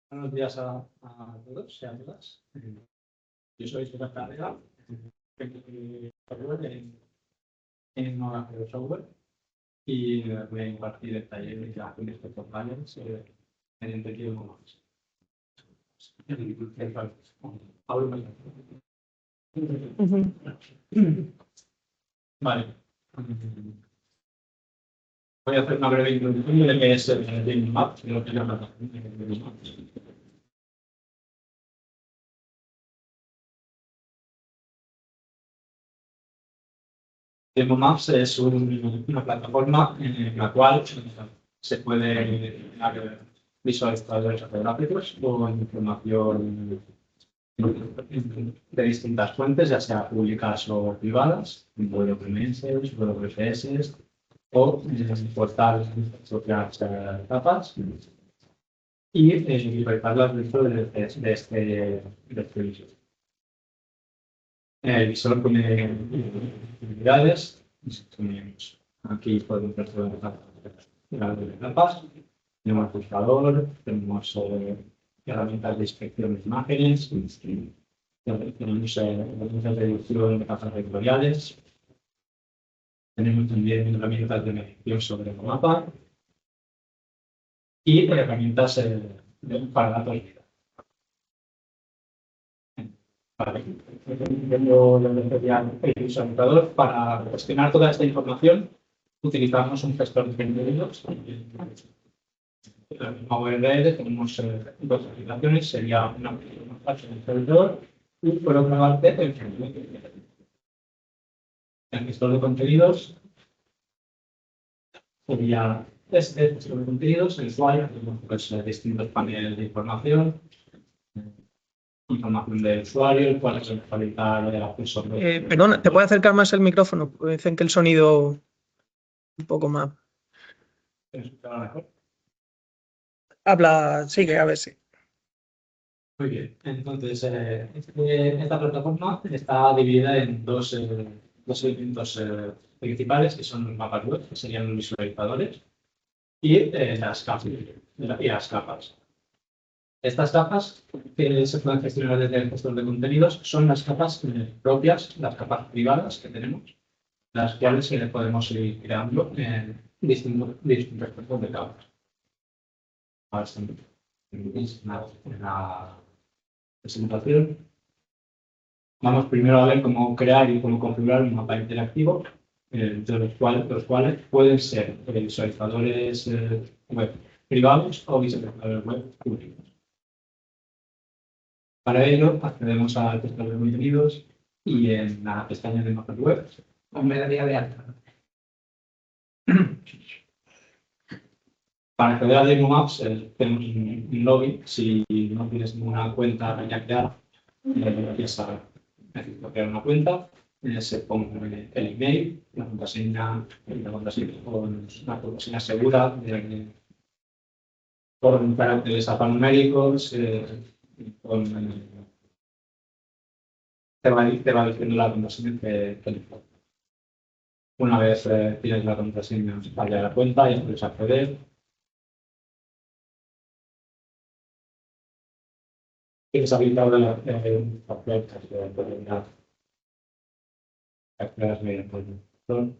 Buenos días a todos y a todas. Yo soy César Carrera, en Oracle Software y voy a impartir el taller de creaciones de portales en Enrique Gómez. Vale. Voy a hacer una breve introducción de lo que es el Map, de lo que es la plataforma de Maps. DemoMaps es una plataforma en la cual se puede crear visualizadores fotográficos con información de distintas fuentes, ya sea públicas o privadas, WPMS, WPS o portales de propias capas y visualizarlas dentro de este visor. El visor tiene utilidades. Aquí podemos ver las capas. Tenemos buscador, tenemos herramientas de inspección de imágenes, tenemos herramientas de edición de capas vectoriales, tenemos también herramientas de medición sobre el mapa y herramientas para datos de vida. Vale. Tengo el visualizador para gestionar toda esta información. Utilizamos un gestor de contenidos. En la misma URL tenemos dos aplicaciones. Sería una aplicación fácil del servidor y por otra parte el gestor de contenidos sería este gestor de contenidos, el cual tenemos distintos paneles de información del usuario, el cual es facilitar el acceso. Perdona, ¿te puede acercar más el micrófono? Dicen que el sonido un poco más. ¿Te escuchará mejor? Habla, sigue, a ver si. Muy bien, entonces esta plataforma está dividida en dos elementos principales, que son los mapas web, que serían los visualizadores, y las capas. Estas capas que se pueden gestionar desde el gestor de contenidos son las capas propias, las capas privadas que tenemos, las cuales podemos ir creando en distintos tipos de capas. En la presentación vamos primero a ver cómo crear y cómo configurar un mapa interactivo, de los cuales pueden ser visualizadores web privados o visualizadores web públicos. Para ello, accedemos al gestor de contenidos y en la pestaña de mapas web me daría de alta. Para acceder a DemoMaps tenemos un login. Si no tienes ninguna cuenta ya creada, necesitas crear una cuenta. Se pone el email, la contraseña con una contraseña segura con caracteres alfanuméricos. Te va diciendo la contraseña que una vez tienes la contraseña para la cuenta y puedes acceder. Tienes habilitado la puerta de accedas mediante el botón.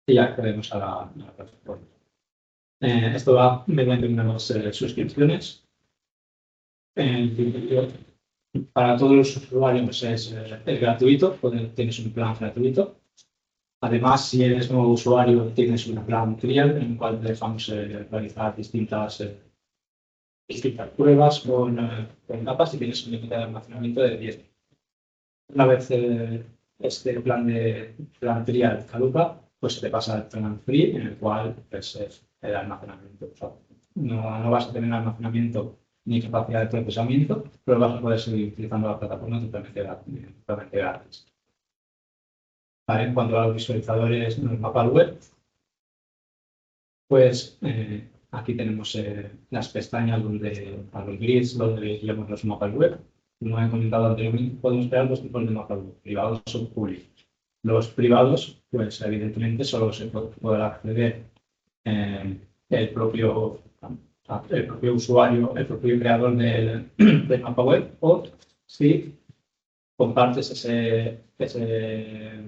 Y ya accedemos a la plataforma. Esto va mediante unas suscripciones. Para todos los usuarios es gratuito, tienes un plan gratuito. Además, si eres nuevo usuario, tienes un plan trial en el cual te dejamos realizar distintas pruebas con capas y tienes un límite de almacenamiento de 10. Una vez este plan trial caduca, pues te pasa al plan free, en el cual pues, el almacenamiento. O sea, no vas a tener almacenamiento ni capacidad de procesamiento, pero vas a poder seguir utilizando la plataforma totalmente gratis. Vale, en cuanto a los visualizadores en el mapa web, pues aquí tenemos las pestañas donde, a los grids, donde leemos los mapas web. Como he comentado anteriormente, podemos crear dos tipos de mapas web, privados o públicos. Los privados, pues evidentemente solo se podrá acceder el propio usuario, el propio creador del mapa web, o si compartes ese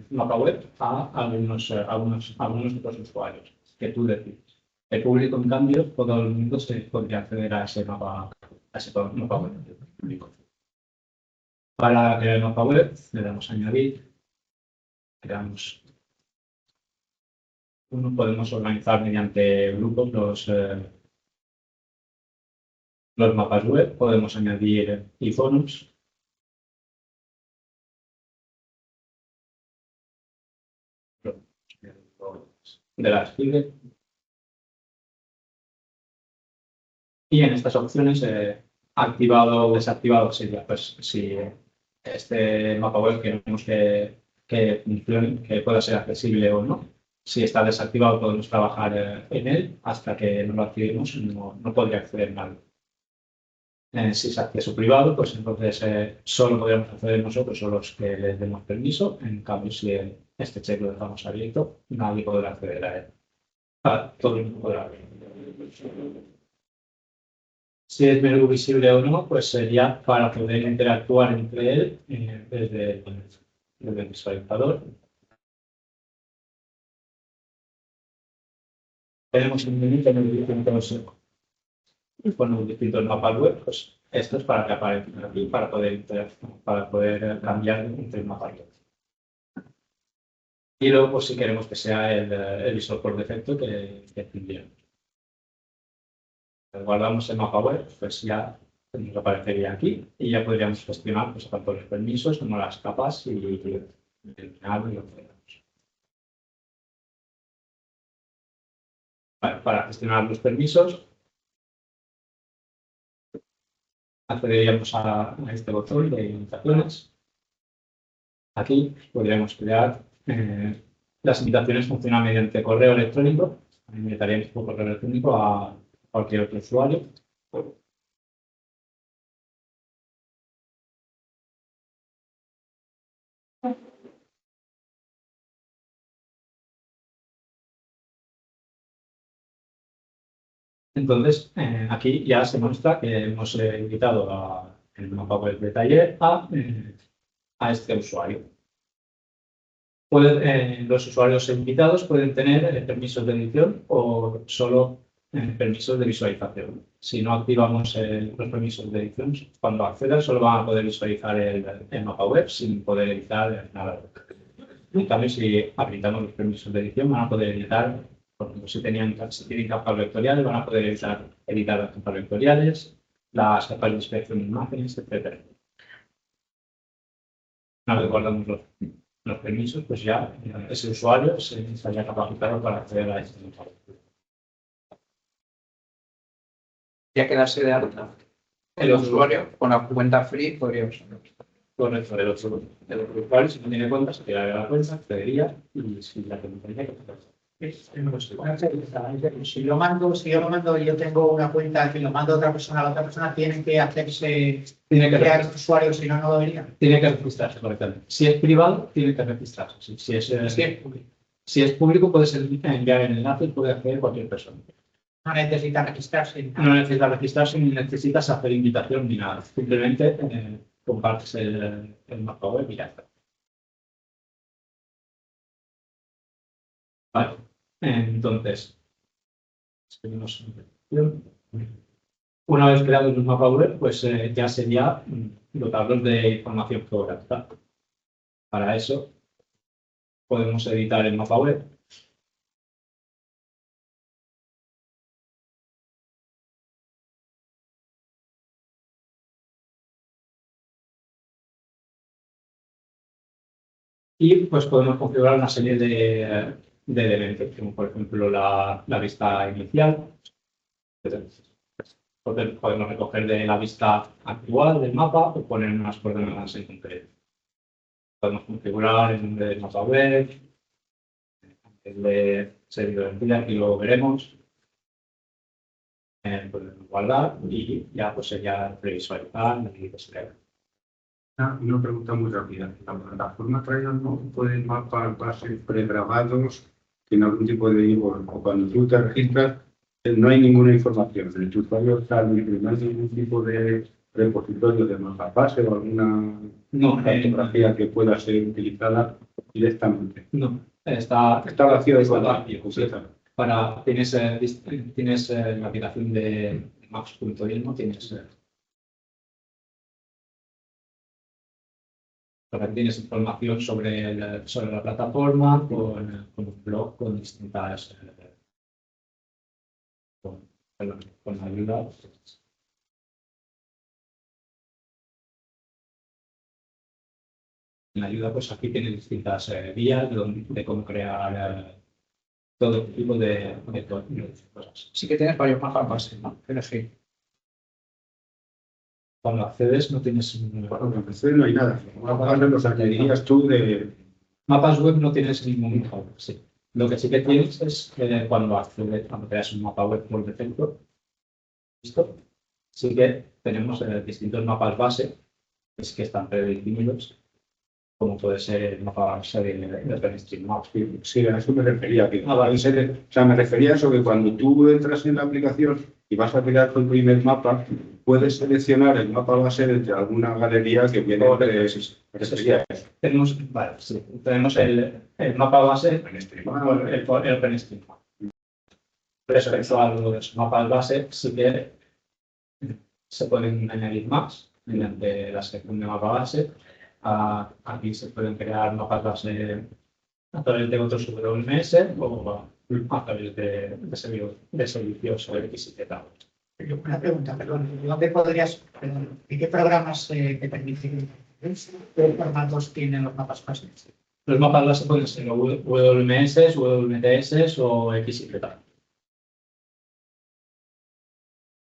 mapa web a algunos otros usuarios que tú decides. El público, en cambio, todo el mundo se podría acceder a ese mapa web público. Para crear el mapa web, le damos a añadir, creamos uno, podemos organizar mediante grupos los mapas web, podemos añadir iconos. De las pibes. Y en estas opciones, activado o desactivado sería, pues, si este mapa web queremos que funcione, que pueda ser accesible o no. Si está desactivado, podemos trabajar en él hasta que no lo activemos, no podría acceder nadie. Si es acceso privado, pues entonces solo podríamos acceder nosotros o los que les demos permiso. En cambio, si este check lo dejamos abierto, nadie podrá acceder a él. Todo el mundo podrá ver. Si es menú visible o no, pues sería para poder interactuar entre él desde el visualizador. Tenemos un menú con los distintos mapas web, pues esto es para que aparezcan aquí, para poder cambiar entre mapas web. Y luego, pues si queremos que sea el visor por defecto que tendríamos. Guardamos el mapa web, pues ya nos aparecería aquí y ya podríamos gestionar pues, tanto los permisos como las capas y eliminar lo que queramos. Para gestionar los permisos, accederíamos a este botón de invitaciones. Aquí podríamos crear las invitaciones funcionan mediante correo electrónico. Invitaríamos por correo electrónico a cualquier otro usuario. Entonces, aquí ya se muestra que hemos invitado en el mapa web de taller a este usuario. Los usuarios invitados pueden tener permisos de edición o solo permisos de visualización. Si no activamos los permisos de edición, cuando accedan solo van a poder visualizar el mapa web sin poder editar nada. En cambio, si habilitamos los permisos de edición, van a poder editar, por ejemplo, si tienen capas vectoriales, van a poder editar las capas vectoriales, las capas de inspección de imágenes, etc. Una vez guardamos los permisos, pues ya ese usuario se estaría capacitado para acceder a este mapa. Ya quedarse de alta el usuario con la cuenta free podría usarlo. Correcto, el otro usuario, si no tiene cuenta, se tiraría la cuenta, accedería y si la tendría que Si yo lo mando y yo tengo una cuenta que lo mando a otra persona, la otra persona tiene que hacerse, crear usuario, si no, no debería. Tiene que registrarse correctamente. Si es privado, tiene que registrarse. Si es público, puede enviar el enlace y puede acceder cualquier persona. No necesita registrarse. No necesitas registrarse ni necesitas hacer invitación ni nada. Simplemente compartes el mapa web y ya está. Vale. Entonces, una vez creados los mapas web, pues ya sería dotarlos de información geográfica. Para eso, podemos editar el mapa web. Y pues podemos configurar una serie de elementos, como por ejemplo la vista inicial. Podemos recoger de la vista actual del mapa o poner unas coordenadas en concreto. Podemos configurar el nombre del mapa web, el de servidor de entidad, y luego veremos. pueden guardar y ya pues sería previsualizar y desplegar. Una pregunta muy rápida. ¿La plataforma trae algún tipo de mapas bases pregrabados que en algún tipo de o cuando tú te registras no hay ninguna información? El usuario está libre, no hay ningún tipo de repositorio de mapas base o alguna cartografía que pueda ser utilizada directamente. No, Está vacío de está contenido, vacío, sí. completamente. Tienes la aplicación de maps.il, tienes tienes información sobre la plataforma con un blog con distintas con ayuda. En la ayuda, pues aquí tiene distintas vías de cómo crear todo tipo de cosas. Sí que tienes varios mapas base, ¿no? Pero sí. Cuando accedes no tienes Cuando empecé no hay nada. Mapas los añadirías tú de... mapas web, no tienes ningún mapa web, sí. Lo que sí que tienes es cuando accedes, cuando creas un mapa web por defecto, ¿listo? Sí que tenemos distintos mapas base que están predefinidos, como puede ser el mapa base de OpenStreetMap. Sí, a eso me refería. Vale. O sea, me refería a eso que cuando tú entras en la aplicación y vas a crear tu primer mapa, puedes seleccionar el mapa base de alguna galería que viene de... Me refería a eso. Tenemos el mapa base, OpenStreetMap. el OpenStreetMap. Respecto a los mapas base, sí que se pueden añadir más mediante la sección de mapa base. Aquí se pueden crear mapas base a través de otros WMS o a través de servicios XYZ. Una pregunta, perdón. ¿De qué programas te permiten? ¿Qué formatos tienen los mapas bases? Los mapas base pueden ser WMS, WMTS o XYZ.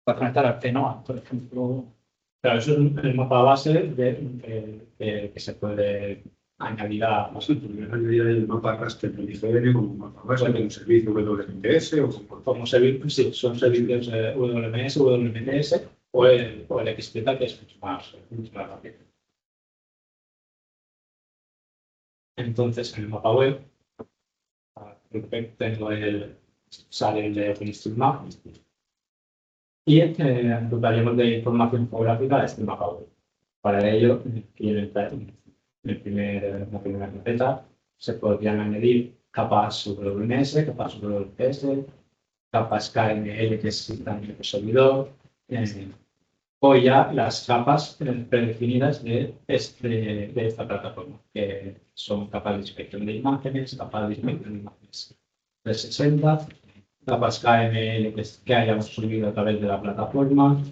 Para conectar al TENOA, por ejemplo. Claro, eso es el mapa base que se puede añadir a Añadir ahí el mapa raster del IGN como mapa base de un servicio WMS o como servicios, sí, son servicios WMS, WMTS o el XZ, que es mucho más rápido. Entonces, en el mapa web, tengo sale el de OpenStreetMap y dotaríamos de información geográfica a este mapa web. Para ello, la primera carpeta se podrían añadir capas WMS, capas WPS, capas KML que existan en el servidor, o ya las capas predefinidas de esta plataforma, que son capas de inspección de imágenes, capas de inspección de imágenes 360, capas KML que hayamos subido a través de la plataforma,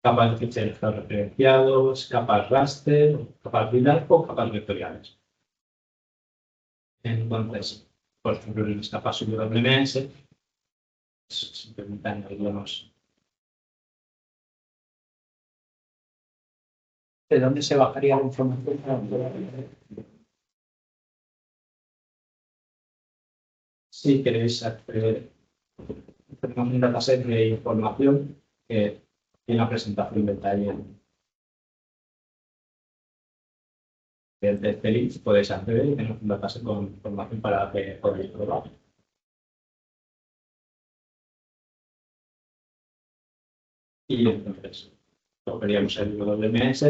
capas de ficheros referenciados, capas raster, capas binarias o capas vectoriales. Entonces, por ejemplo, en las capas WMS, simplemente añadiríamos. ¿De dónde se bajaría la información? Si queréis acceder, tenemos un dataset de información que tiene la presentación del taller del TELIX, podéis acceder y tenemos un dataset con información para que podáis probar. Y entonces, cogeríamos el WMS.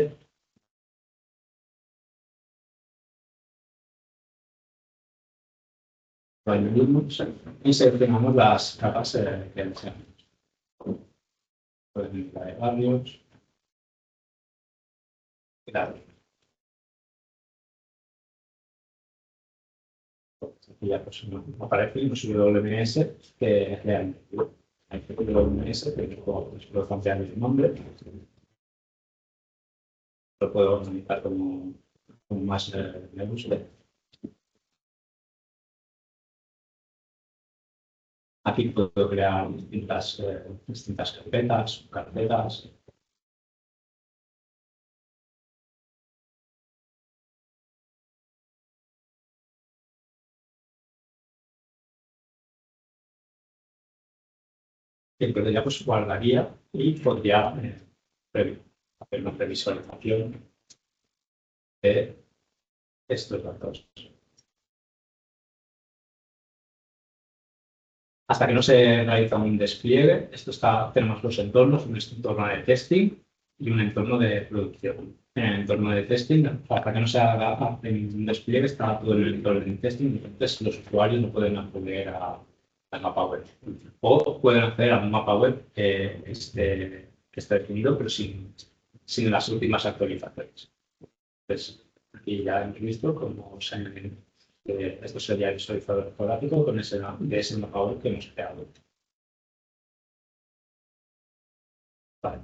Lo añadimos y seleccionamos las capas que deseamos. Pueden ir la de barrios. Claro. Y ya pues aparece un WMS que es real. Hay que WMS, que puedo cambiar el nombre. Lo puedo organizar como más me guste. Aquí puedo crear distintas carpetas. entonces ya pues guardaría y podría hacer una previsualización de estos datos. Hasta que no se realiza un despliegue, tenemos dos entornos, un entorno de testing y un entorno de producción. En el entorno de testing, hasta que no se haga un despliegue, está todo en el entorno de testing, entonces los usuarios no pueden acceder al mapa web. O pueden acceder a un mapa web que esté definido, pero sin las últimas actualizaciones. Entonces, aquí ya hemos visto cómo esto sería el visualizador fotográfico con ese mapa web que hemos creado. Vale.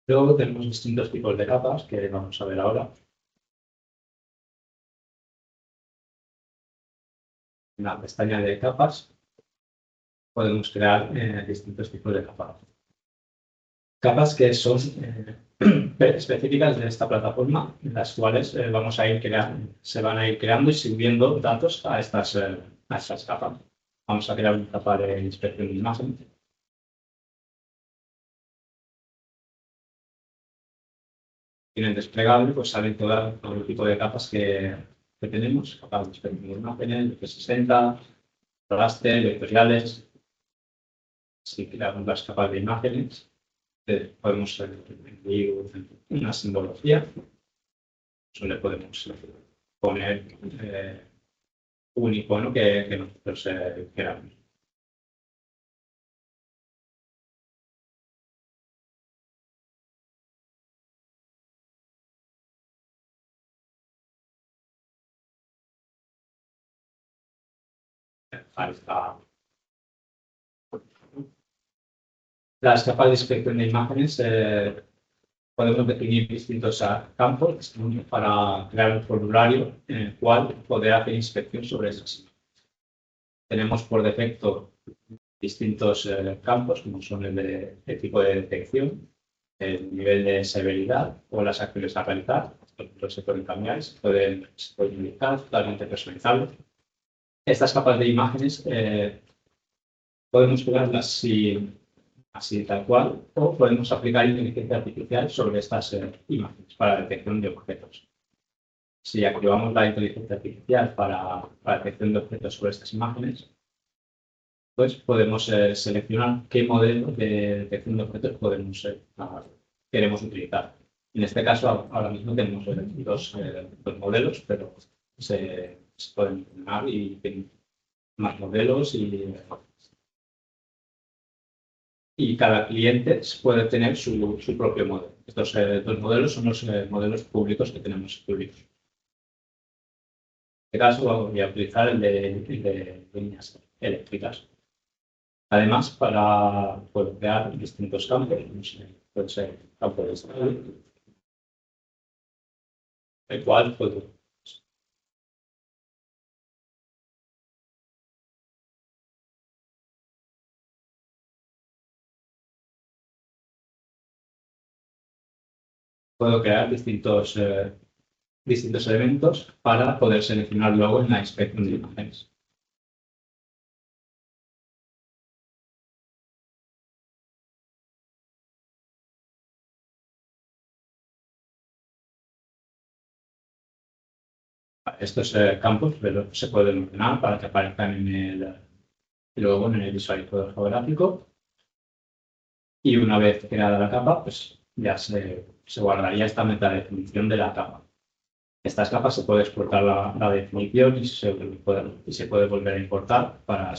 Luego tenemos distintos tipos de capas que vamos a ver ahora. En la pestaña de capas podemos crear distintos tipos de capas. Capas que son específicas de esta plataforma, en las cuales se van a ir creando y subiendo datos a estas capas. Vamos a crear una capa de inspección de imagen. En el desplegable pues salen todo el tipo de capas que tenemos, capas de inspección de imágenes, 360, raster, vectoriales. Si creamos las capas de imágenes, podemos añadir una simbología. Le podemos poner un icono que nosotros queramos. Ahí está. Las capas de inspección de imágenes podemos definir distintos campos para crear un formulario en el cual poder hacer inspección sobre esas imágenes. Tenemos por defecto distintos campos, como son el tipo de detección, el nivel de severidad o las acciones a realizar. Estos se pueden cambiar, se pueden utilizar, totalmente personalizables. Estas capas de imágenes podemos crearlas así tal cual, o podemos aplicar inteligencia artificial sobre estas imágenes para detección de objetos. Si activamos la inteligencia artificial para detección de objetos sobre estas imágenes, pues podemos seleccionar qué modelo de detección de objetos queremos utilizar. En este caso, ahora mismo tenemos dos modelos, pero se pueden funcionar y tienen más modelos y cada cliente puede tener su propio modelo. Estos dos modelos son los modelos públicos que tenemos públicos. En este caso voy a utilizar el de líneas eléctricas. Además, para poder crear distintos campos, puede ser campo de estado, el cual puedo crear distintos elementos para poder seleccionar luego en la inspección de imágenes. Estos campos se pueden ordenar para que aparezcan luego en el visualizador geográfico. Y una vez creada la capa, pues ya se guardaría esta metadefinición de la capa. Estas capas se puede exportar la definición y se puede volver a importar para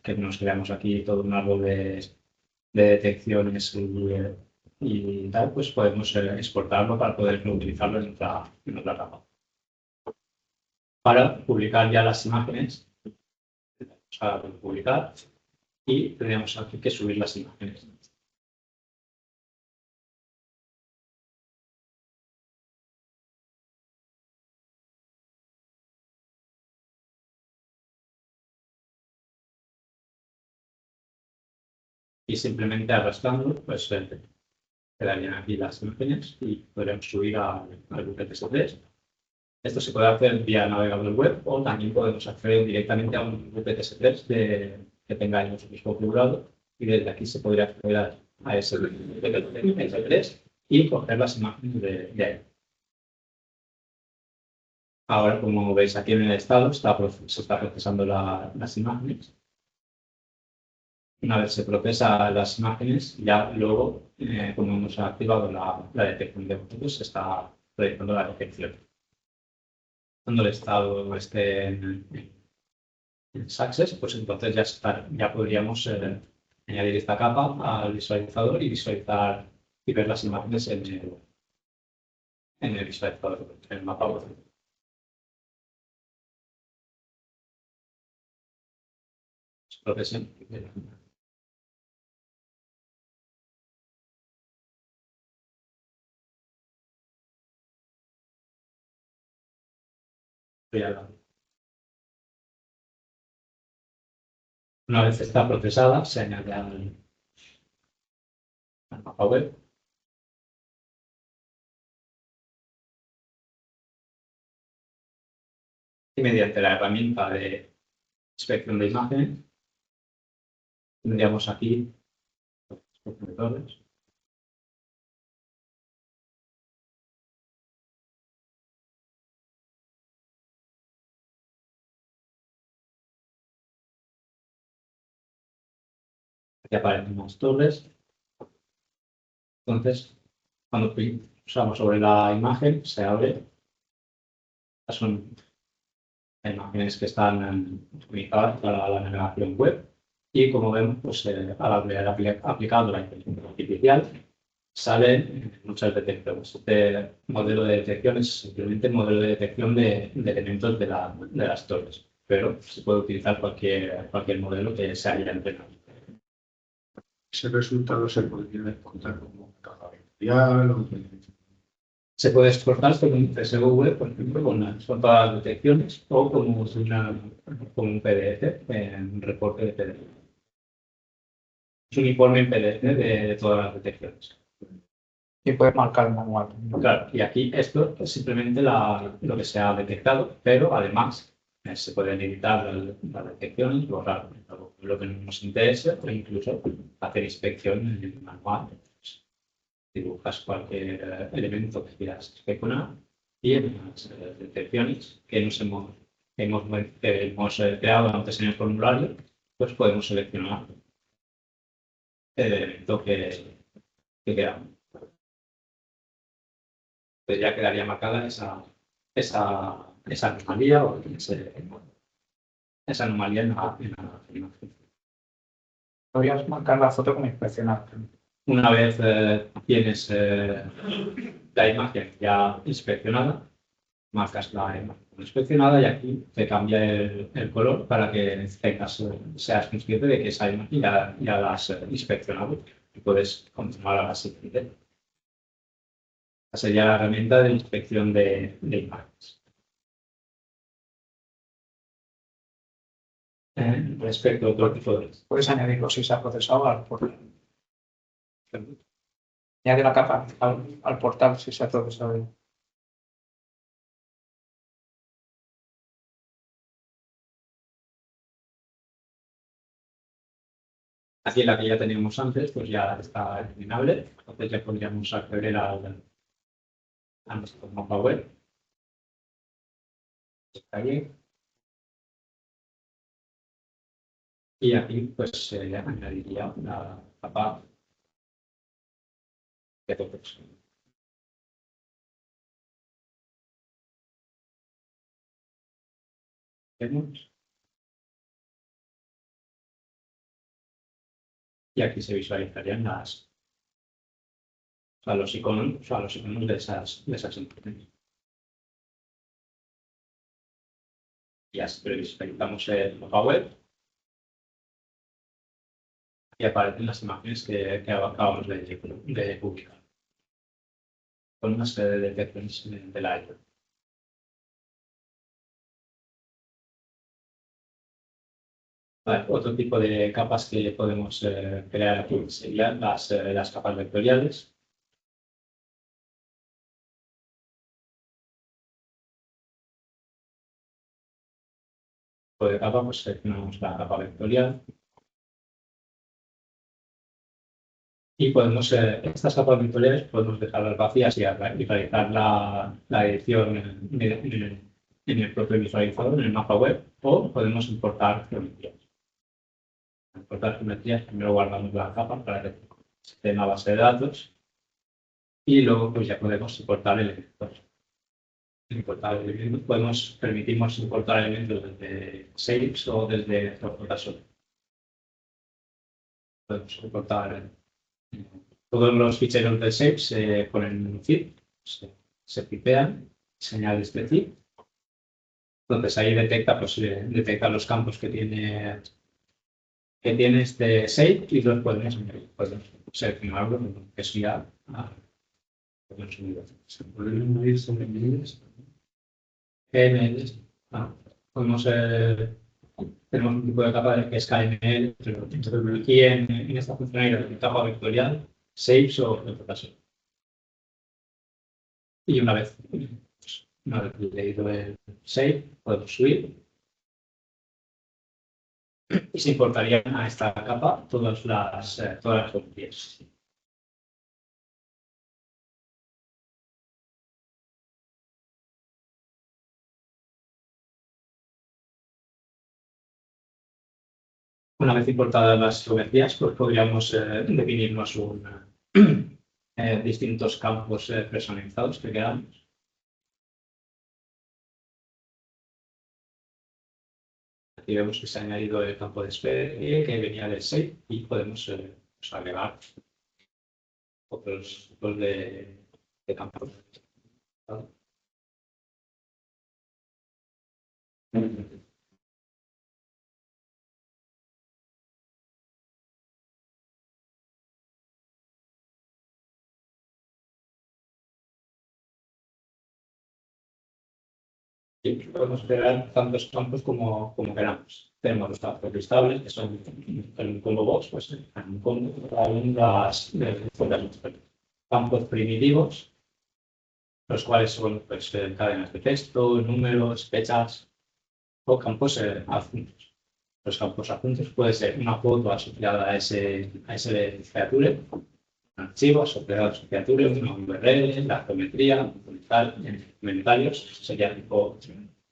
que nos creamos aquí todo un árbol de detecciones y tal, pues podemos exportarlo para poder utilizarlo en otra capa. Para publicar ya las imágenes, vamos a publicar y tendríamos aquí que subir las imágenes. Y simplemente arrastrando, pues quedarían aquí las imágenes y podremos subir al bucket S3 Esto se puede hacer vía navegador web o también podemos acceder directamente a un VPS3 que tenga el mismo configurado y desde aquí se podría acceder a ese VPS3 y coger las imágenes de ahí. Ahora, como veis aquí en el estado, se está procesando las imágenes. Una vez se procesan las imágenes, ya luego, como hemos activado la detección de objetos, se está realizando la detección. Cuando el estado esté en Success, pues entonces ya podríamos añadir esta capa al visualizador y visualizar y ver las imágenes en el visualizador, en el mapa web. Procesen. Una vez está procesada, se añade al mapa web. Y mediante la herramienta de inspección de imágenes, tendríamos aquí los monitores. Aquí aparecen las torres. Entonces, cuando pulsamos sobre la imagen, se abre. Son imágenes que están utilizadas para la navegación web. Y como vemos, pues, al haber aplicado la inteligencia artificial, salen muchas detecciones. Este modelo de detección es simplemente el modelo de detección de elementos de las torres, pero se puede utilizar cualquier modelo que se haya entrenado. Ese resultado se podría contar como caja vectorial o Se puede exportar como un CSV web, por ejemplo, con todas las detecciones o como un PDF, un reporte de PDF. Es un informe en PDF de todas las detecciones. Y puedes marcar el manual. Claro, y aquí esto es simplemente lo que se ha detectado, pero además se pueden editar las detecciones, borrar lo que nos interese o incluso hacer inspección en el manual. Dibujas cualquier elemento que quieras inspeccionar y en las detecciones que hemos creado antes en el formulario, pues podemos seleccionar el elemento que queramos. Pues ya quedaría marcada esa anomalía o esa anomalía en la imagen. Podrías marcar la foto como inspeccionar. Una vez tienes la imagen ya inspeccionada, marcas la imagen inspeccionada y aquí te cambia el color para que seas consciente de que esa imagen ya la has inspeccionado y puedes continuar a la siguiente. Esa sería la herramienta de inspección de imágenes. Respecto a otro tipo de... Puedes añadirlo si se ha procesado al portal. Añade la capa al portal si se ha procesado. Aquí la que ya teníamos antes, pues ya está eliminable. Entonces ya podríamos acceder a nuestro mapa web. Está bien. Y aquí pues se añadiría la capa de todos. Y aquí se visualizarían los iconos de esas imágenes. Ya visualizamos el mapa web y aparecen las imágenes que acabamos de publicar con una serie de detecciones de la área. Vale, otro tipo de capas que podemos crear aquí serían las capas vectoriales. tipo de capa, pues seleccionamos la capa vectorial. Y podemos, estas capas vectoriales podemos dejarlas vacías y realizar la edición en el propio visualizador, en el mapa web, o podemos importar geometrías. Importar geometrías, primero guardamos la capa para que esté en la base de datos y luego pues ya podemos importar elementos. Permitimos importar elementos desde Shapes o desde Photoshop. Podemos importar todos los ficheros de Shapes se ponen en un zip, se pipean, se añade este zip. Entonces ahí detecta los campos que tiene este shape y los podemos seleccionarlo, que es ya podemos subir. Se pueden añadir sobre medidas. Podemos tenemos un tipo de capa que es KML, pero aquí en esta funcionalidad de capa vectorial, Shapes o Photoshop. Y una vez leído el shape, podemos subir y se importarían a esta capa todas las geometrías. Una vez importadas las geometrías, pues podríamos definirnos distintos campos personalizados que queramos. Aquí vemos que se ha añadido el campo de especie que venía del shape y podemos pues, agregar otros tipos de campos. Y podemos crear tantos campos como queramos. Tenemos los campos listables, que son en un combo box, pues en un combo las campos primitivos, los cuales son pues, cadenas de texto, números, fechas o campos adjuntos. Los campos adjuntos puede ser una foto asociada a ese feature, un archivo asociado a ese feature, una URL, la geometría, comentarios, sería tipo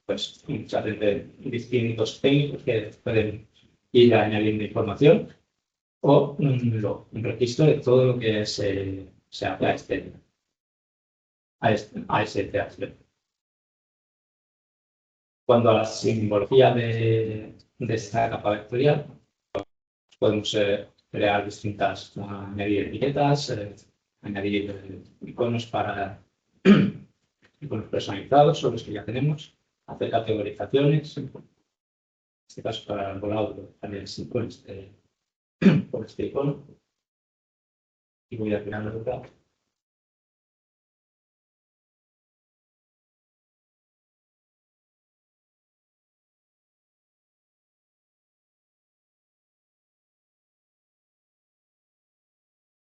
pues muchas veces distintos técnicos que pueden ir añadiendo información o un registro de todo lo que se hace a ese THC. Cuando a la simbología de esta capa vectorial, podemos crear distintas, añadir etiquetas, añadir iconos para iconos personalizados sobre los que ya tenemos, hacer categorizaciones, en este caso para el volado también con este icono, y voy a crear otra.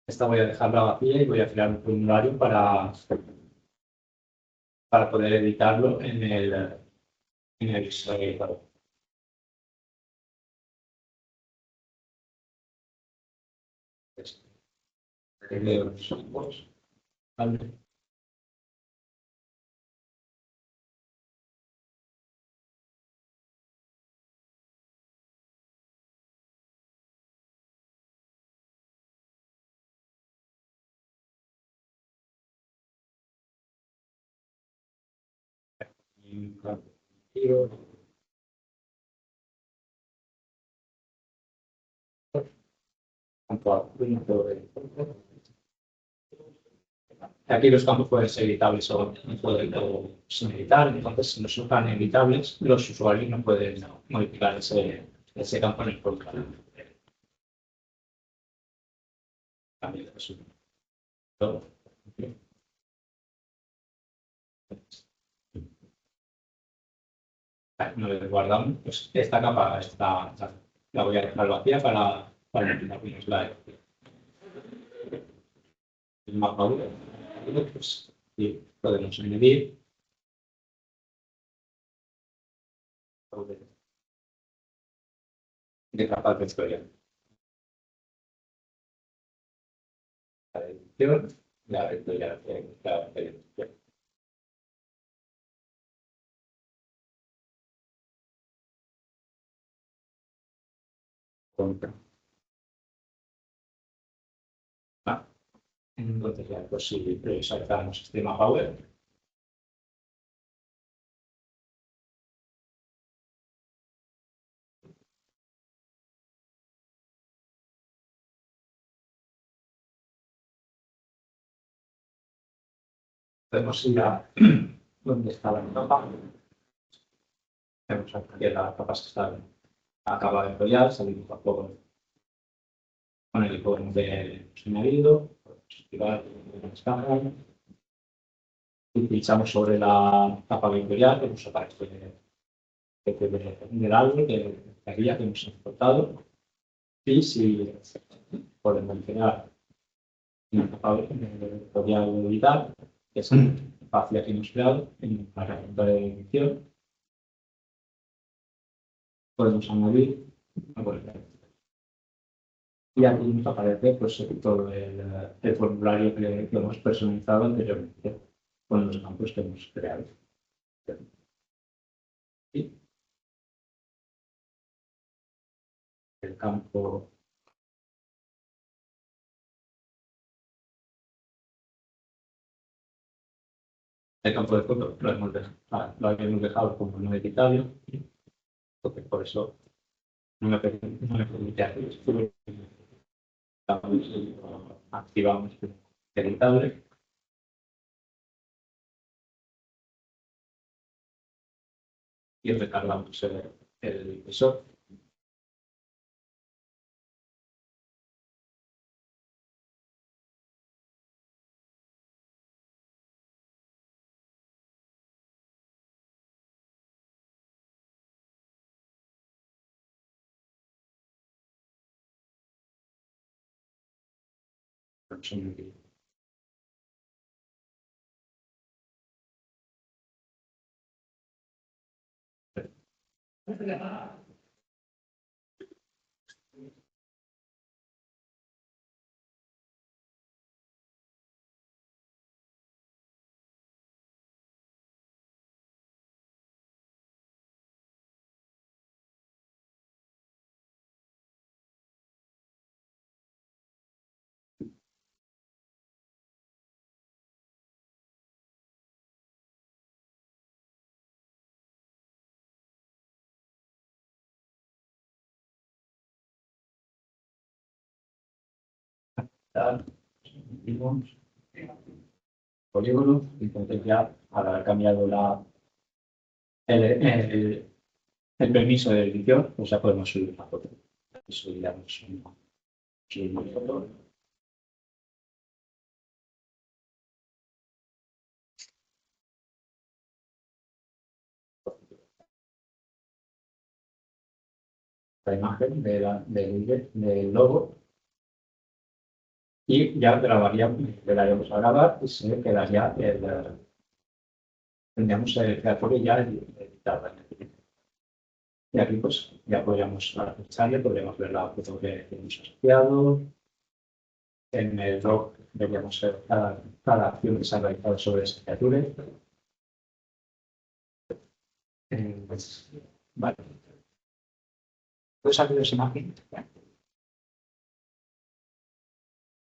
Esta voy a dejarla vacía y voy a crear un formulario para poder editarlo en el visualizador. Vale. Aquí los campos pueden ser editables o sin editar, entonces si no son tan editables, los usuarios no pueden modificar ese campo en el portal. Una vez guardamos, pues esta capa la voy a dejar vacía para empezar con slide. El mapa web, pues, y podemos añadir de capa vectorial. La dirección, la vectorial, la vectorial. Entonces ya pues si priorizamos sistema Power, podemos ir a donde está la capa. Tenemos aquí las capas que están a capa vectorial, salimos un poco con el icono de añadido, podemos activar las capas y pinchamos sobre la capa vectorial que nos aparece del árbol de la guía que hemos importado y si podemos crear una capa vectorial de editar, que es fácil que hemos creado en la herramienta de edición, podemos añadir una boleta. Y aquí nos aparece pues, todo el formulario que hemos personalizado anteriormente con los campos que hemos creado. Y el campo de foto lo habíamos dejado como no editable, entonces por eso no me permite hacer. Activamos editable. Y recargamos el visor. Polígono, entonces ya al haber cambiado el permiso de edición, pues ya podemos subir una foto. Subiremos una foto. La imagen del logo y ya grabaríamos, le daríamos a grabar y se quedaría tendríamos el creatorio ya editado. Y aquí pues ya podríamos acecharle, podríamos ver la foto que hemos asociado. En el log veríamos cada acción que se ha realizado sobre esa criatura. Vale. ¿Puedes abrir esa imagen?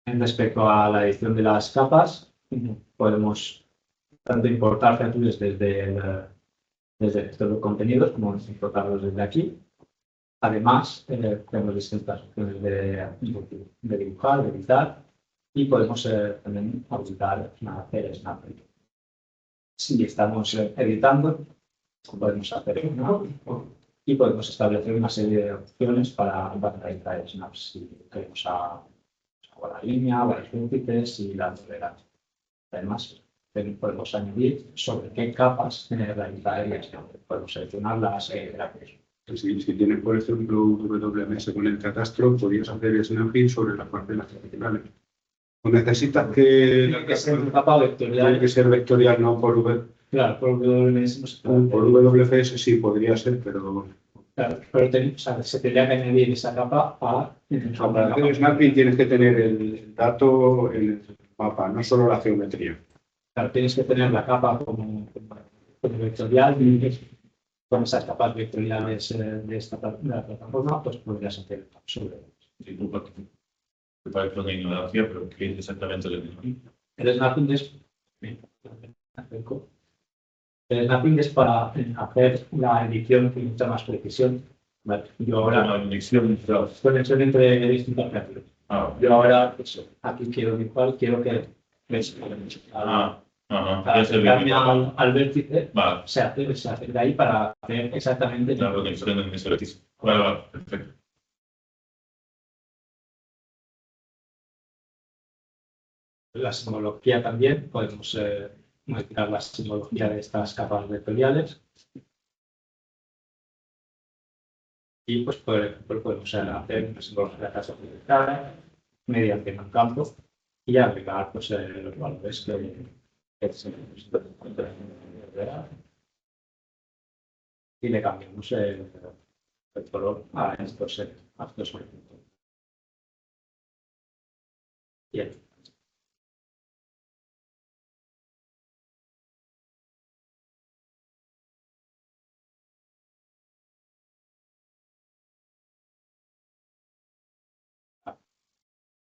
Respecto a la edición de las capas, podemos tanto importar criaturas desde el gestor de contenidos como importarlos desde aquí. Además, tenemos distintas opciones de dibujar, de editar y podemos también habilitar hacer snap. Si estamos editando, podemos hacer y podemos establecer una serie de opciones para realizar snaps si queremos a la línea, varios vértices y la tolerancia. Además, podemos añadir sobre qué capas realizar el snap. Podemos seleccionar las gráficas. Si tienes, por ejemplo, un WMS con el catastro, podrías hacer snapping sobre las parcelas verticales. ¿O necesitas que Tiene que ser capa vectorial? Tiene que ser vectorial, no por Claro, por WMS no se puede. Por WFS sí podría ser, pero Claro, pero o sea, se tendría que añadir esa capa a... Para hacer snapping tienes que tener el dato en el mapa, no solo la geometría. Claro, tienes que tener la capa como vectorial y con esas capas vectoriales de la plataforma, pues podrías hacer sobre Disculpa que me parece una ignorancia, pero ¿qué es exactamente el snapping? el snapping es... El snapping es para hacer la edición con mucha más precisión. Vale. Yo ahora... Una conexión, claro. Conexión entre distintos creativos. Ah, Yo ahora, pues, aquí quiero igual, quiero que ves ajá. para Ya se acercarme ve. al vértice, Vale, se hace de ahí para hacer exactamente la conexión en ese vértice. Vale, vale, perfecto. la simbología también. Podemos modificar la simbología de estas capas vectoriales y, pues, por ejemplo, podemos hacer una simbología clasificada mediante un campo y agregar, pues, los valores que se y le cambiamos el color a estos elementos. Bien.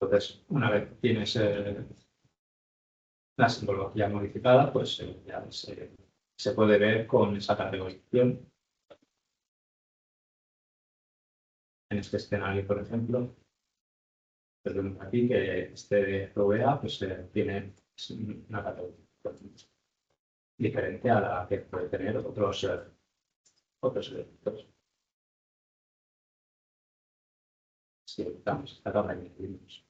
Entonces, una vez tienes la simbología modificada, pues ya se puede ver con esa categorización. En este escenario, por ejemplo, vemos aquí que este PVA pues, tiene una categorización diferente a la que puede tener otros elementos. Si editamos esta tabla y añadimos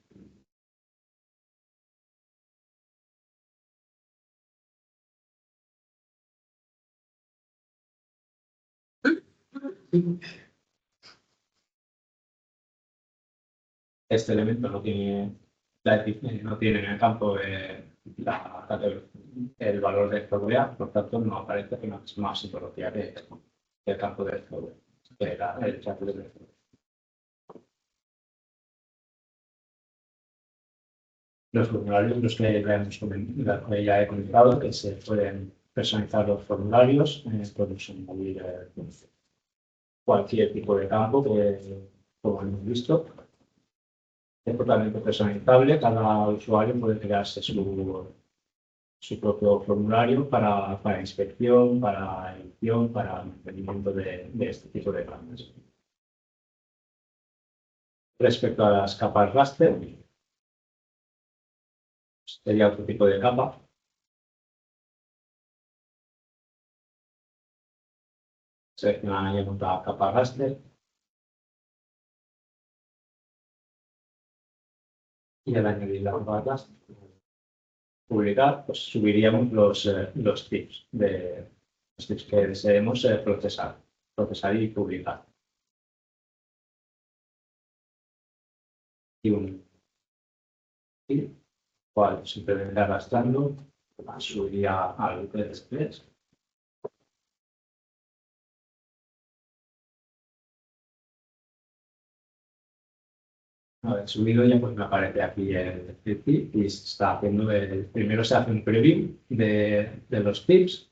este elemento no tiene, no tiene en el campo el valor de FVA, por tanto no aparece una más simbología que el campo de FVA, el chat de FVA. Los formularios, los que ya he comentado, que se pueden personalizar los formularios, podemos añadir cualquier tipo de campo que, como hemos visto, es totalmente personalizable. Cada usuario puede crearse su propio formulario para inspección, para edición, para mantenimiento de este tipo de cambios. Respecto a las capas raster, sería otro tipo de capa. Seleccionaríamos la capa raster y al añadir la capa raster, publicar, pues subiríamos los tips que deseemos procesar y publicar. Y un tip, cual simplemente arrastrando, subiría al Express. Una vez subido ya pues me aparece aquí el tip y se está haciendo primero se hace un preview de los tips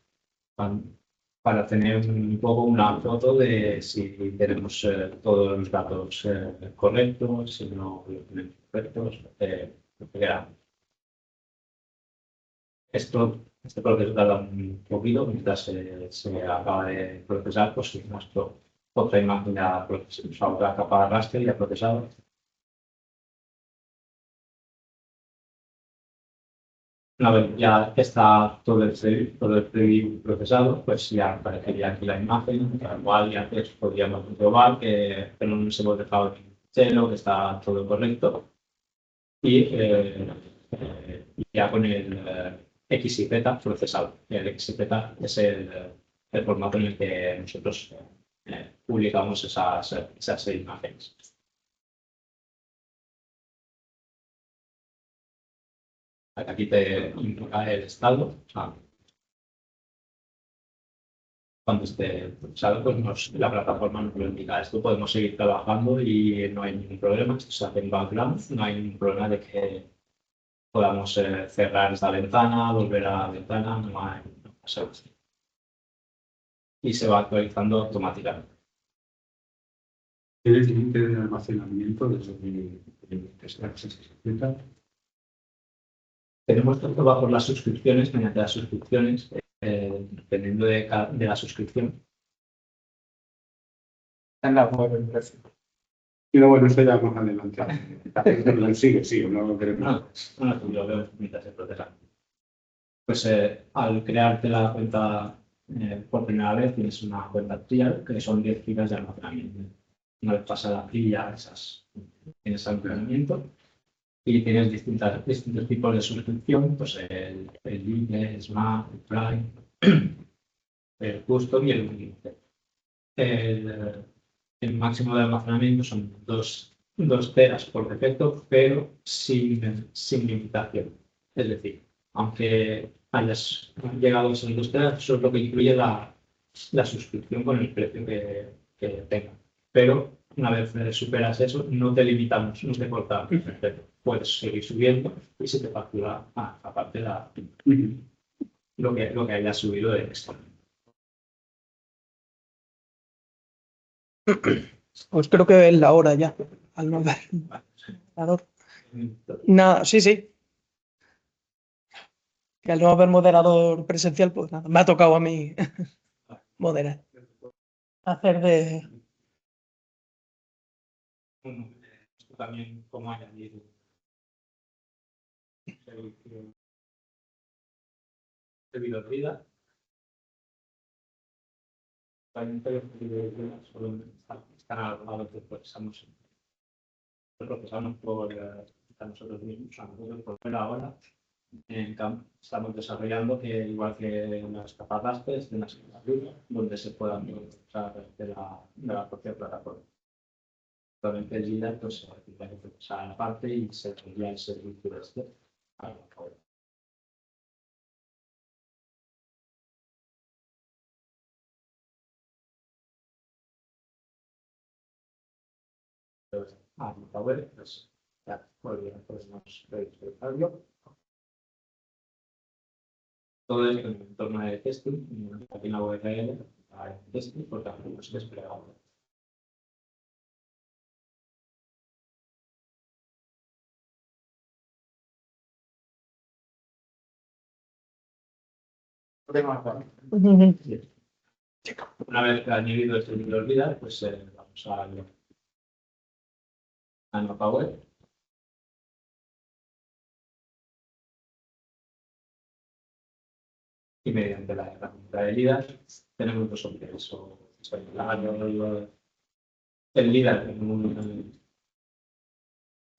para tener un poco una foto de si tenemos todos los datos correctos, si no los tenemos correctos, etc. Este proceso tarda un poquito, mientras se acaba de procesar, pues otra imagen ya procesada, otra capa de raster ya procesada. Una vez ya está todo el preview procesado, pues ya aparecería aquí la imagen, tal cual ya pues, podríamos comprobar que no nos hemos dejado cero, que está todo correcto. Y ya con el X y Z procesado. El X y Z es el formato en el que nosotros publicamos esas imágenes. Aquí te indica el estado. cuando esté usado, pues la plataforma nos lo indica. Esto podemos seguir trabajando y no hay ningún problema. Esto se hace en background, no hay ningún problema de que podamos cerrar esta ventana, volver a la ventana, no pasa nada. Y se va actualizando automáticamente. ¿Tienes límite de almacenamiento desde que se necesita? Tenemos todo va por las suscripciones, mediante las suscripciones, dependiendo de la suscripción. En la web el precio. Pero bueno, esto ya más adelante. Sigue, no lo queremos. No, lo veo mientras se procesa. Pues al crearte la cuenta por primera vez, tienes una cuenta trial que son 10 GB de almacenamiento. Una vez pasada la trilla, tienes almacenamiento y tienes distintos tipos de suscripción, pues el Libre, el Smart, el Prime, el Custom y el Unlimited. El máximo de almacenamiento son 2 teras por defecto, pero sin limitación. Es decir, aunque hayas llegado a esos 2 teras, eso es lo que incluye la suscripción con el precio que tenga. Pero una vez superas eso, no te limitamos, no te cortamos. Puedes seguir subiendo y se te factura aparte lo que hayas subido de extra. Pues creo que es la hora ya, al no ver moderador. Nada, sí. Que al no haber moderador presencial, pues nada, me ha tocado a mí moderar. Hacer de... Esto también, como añadir servidor vida. Solo están alojados de procesamos por nosotros mismos, por fuera ahora. Estamos desarrollando que, igual que las caparaztes de las donde se puedan usar de la propia plataforma. Solamente el líder pues tiene que procesar la parte y se tendría el servicio a la hora. La web, pues ya podemos verificarlo. Todo esto en el entorno de testing, aquí en la URL hay testing, porque hacemos desplegado. Una vez añadido el servidor vida, pues vamos a Nova Web. Y mediante la herramienta de LIDAR tenemos 2 opciones. El LIDAR en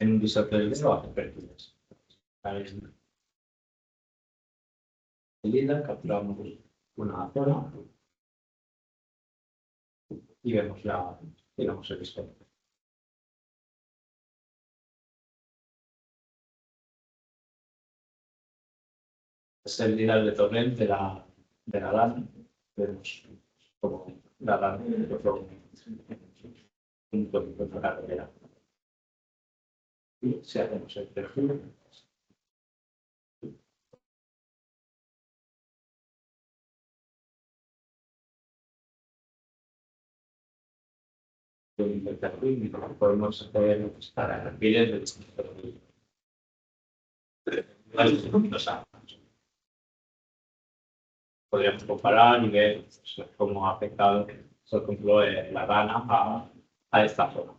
un visor 3D o hacer perfiles. El LIDAR capturamos una zona y vemos digamos, el visor. Es el LIDAR de torrent de la LAN. Vemos como la LAN un punto de carretera. Y si hacemos el perfil, podemos hacer para perfiles de distintos podríamos comparar y ver cómo ha afectado, por ejemplo, la rana a esta zona.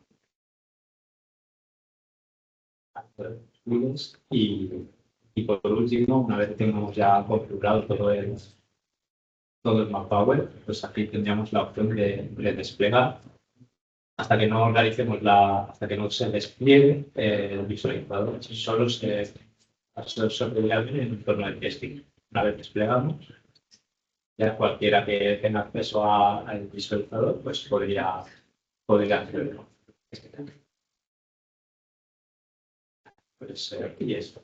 Y por último, una vez que tengamos ya configurado todo el mapa web, pues aquí tendríamos la opción de desplegar hasta que no realicemos hasta que no se despliegue el visualizador. Solo se podría ver en el entorno de testing. Una vez desplegamos, ya cualquiera que tenga acceso al visualizador pues podría hacerlo. Pues y eso.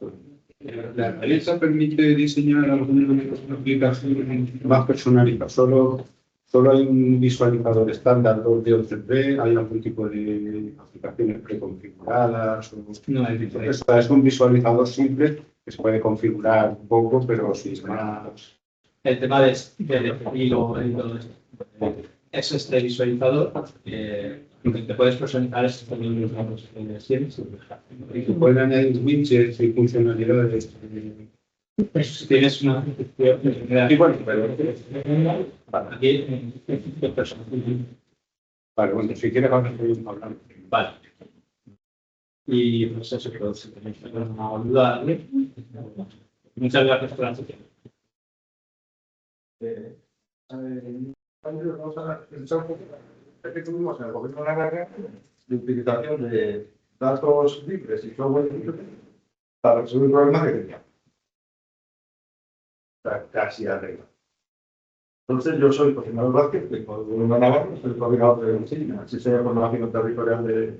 ¿La herramienta permite diseñar alguna aplicación más personalizada? Solo ¿Solo hay un visualizador estándar 2D o 3D? ¿Hay algún tipo de aplicaciones preconfiguradas? No hay diferencia. Es un visualizador simple que se puede configurar un poco, pero sin más. El tema del estilo y todo esto. Es este visualizador lo que te puedes personalizar es también los datos que tienes. Y se pueden añadir widgets y funcionalidades. Si tienes una Y bueno, pero aquí vale, bueno, si quieres vamos a seguir hablando. vale. Y pues eso, pero si tenéis alguna duda, muchas gracias por la atención. Vamos a pensar un poco que tuvimos en el gobierno de Navarra de utilización de datos libres y software libre para resolver problemas que teníamos. Está casi arreglado. Entonces, yo soy José Manuel Vázquez, vengo del gobierno de Navarra, soy coordinador de el Sistema de Programación Territorial de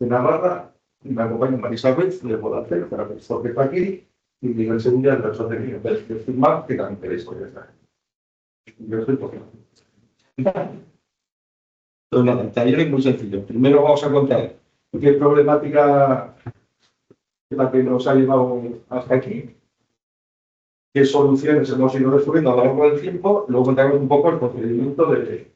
Navarra, y me acompaña Marisa Ruiz, de Vodatel, que está aquí, y Miguel Sevilla, de la Asociación de Firmar, que también queréis por esta. Yo soy José Manuel. Entonces, nada, el taller es muy sencillo. Primero vamos a contar qué problemática es la que nos ha llevado hasta aquí, qué soluciones hemos ido descubriendo a lo largo del tiempo, luego contaremos un poco el procedimiento de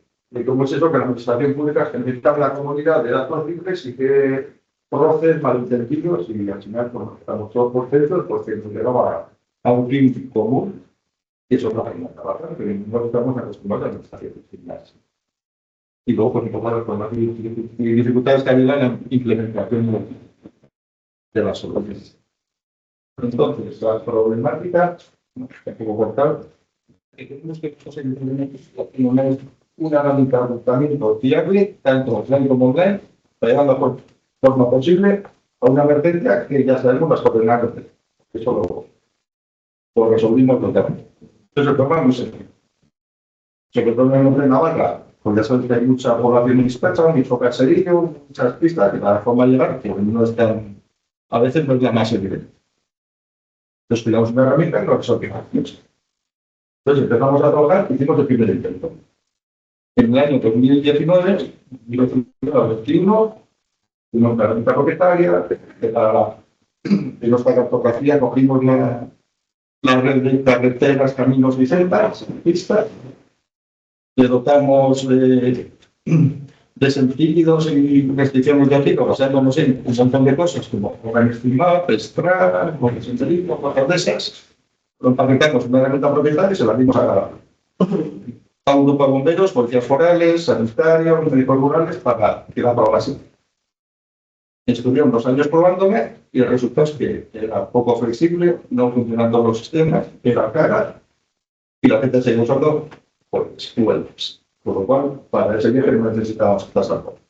cómo es eso que la administración pública genera la comunidad de datos libres y qué roces, malentendidos y al final, bueno, estamos todos contentos porque nos llevaba a un fin común y eso es la Navarra, que no estamos acostumbrados a la administración pública. Y luego, pues, un poco las problemas y dificultades que ayudan a la implementación de las soluciones. Entonces, las problemáticas, un poco cortado, tenemos que implementar una herramienta de reclutamiento fiable, tanto offline como online, para llevar la mejor forma posible a una emergencia que ya sabemos las coordenadas. Eso lo resolvimos totalmente. Entonces, el problema es muy sencillo. Sobre todo en el norte de Navarra, pues ya sabéis que hay mucha población dispersa, mucho caserío, muchas pistas, y la forma de llegar, que no es tan, a veces no es la más evidente. Entonces, creamos una herramienta y lo resolvimos. Entonces, empezamos a trabajar y hicimos el primer intento. En el año 2019, 2021, tuvimos una herramienta propietaria, de nuestra cartografía cogimos la red de carreteras, caminos y sendas, pistas, le dotamos de sentidos y restricciones de aplico, basándonos en un montón de cosas como OpenStreetMap, Strava, senderismo, cosas de esas. Lo empaquetamos una herramienta propietaria y se la dimos a un grupo de bomberos, policías forales, sanitarios, médicos rurales, para que la probase. Estuvieron 2 años probándome y el resultado es que era poco flexible, no funcionan todos los sistemas, era cara y la gente seguía usando pues webs. Por lo cual, para ese viaje no necesitábamos estas alfombras.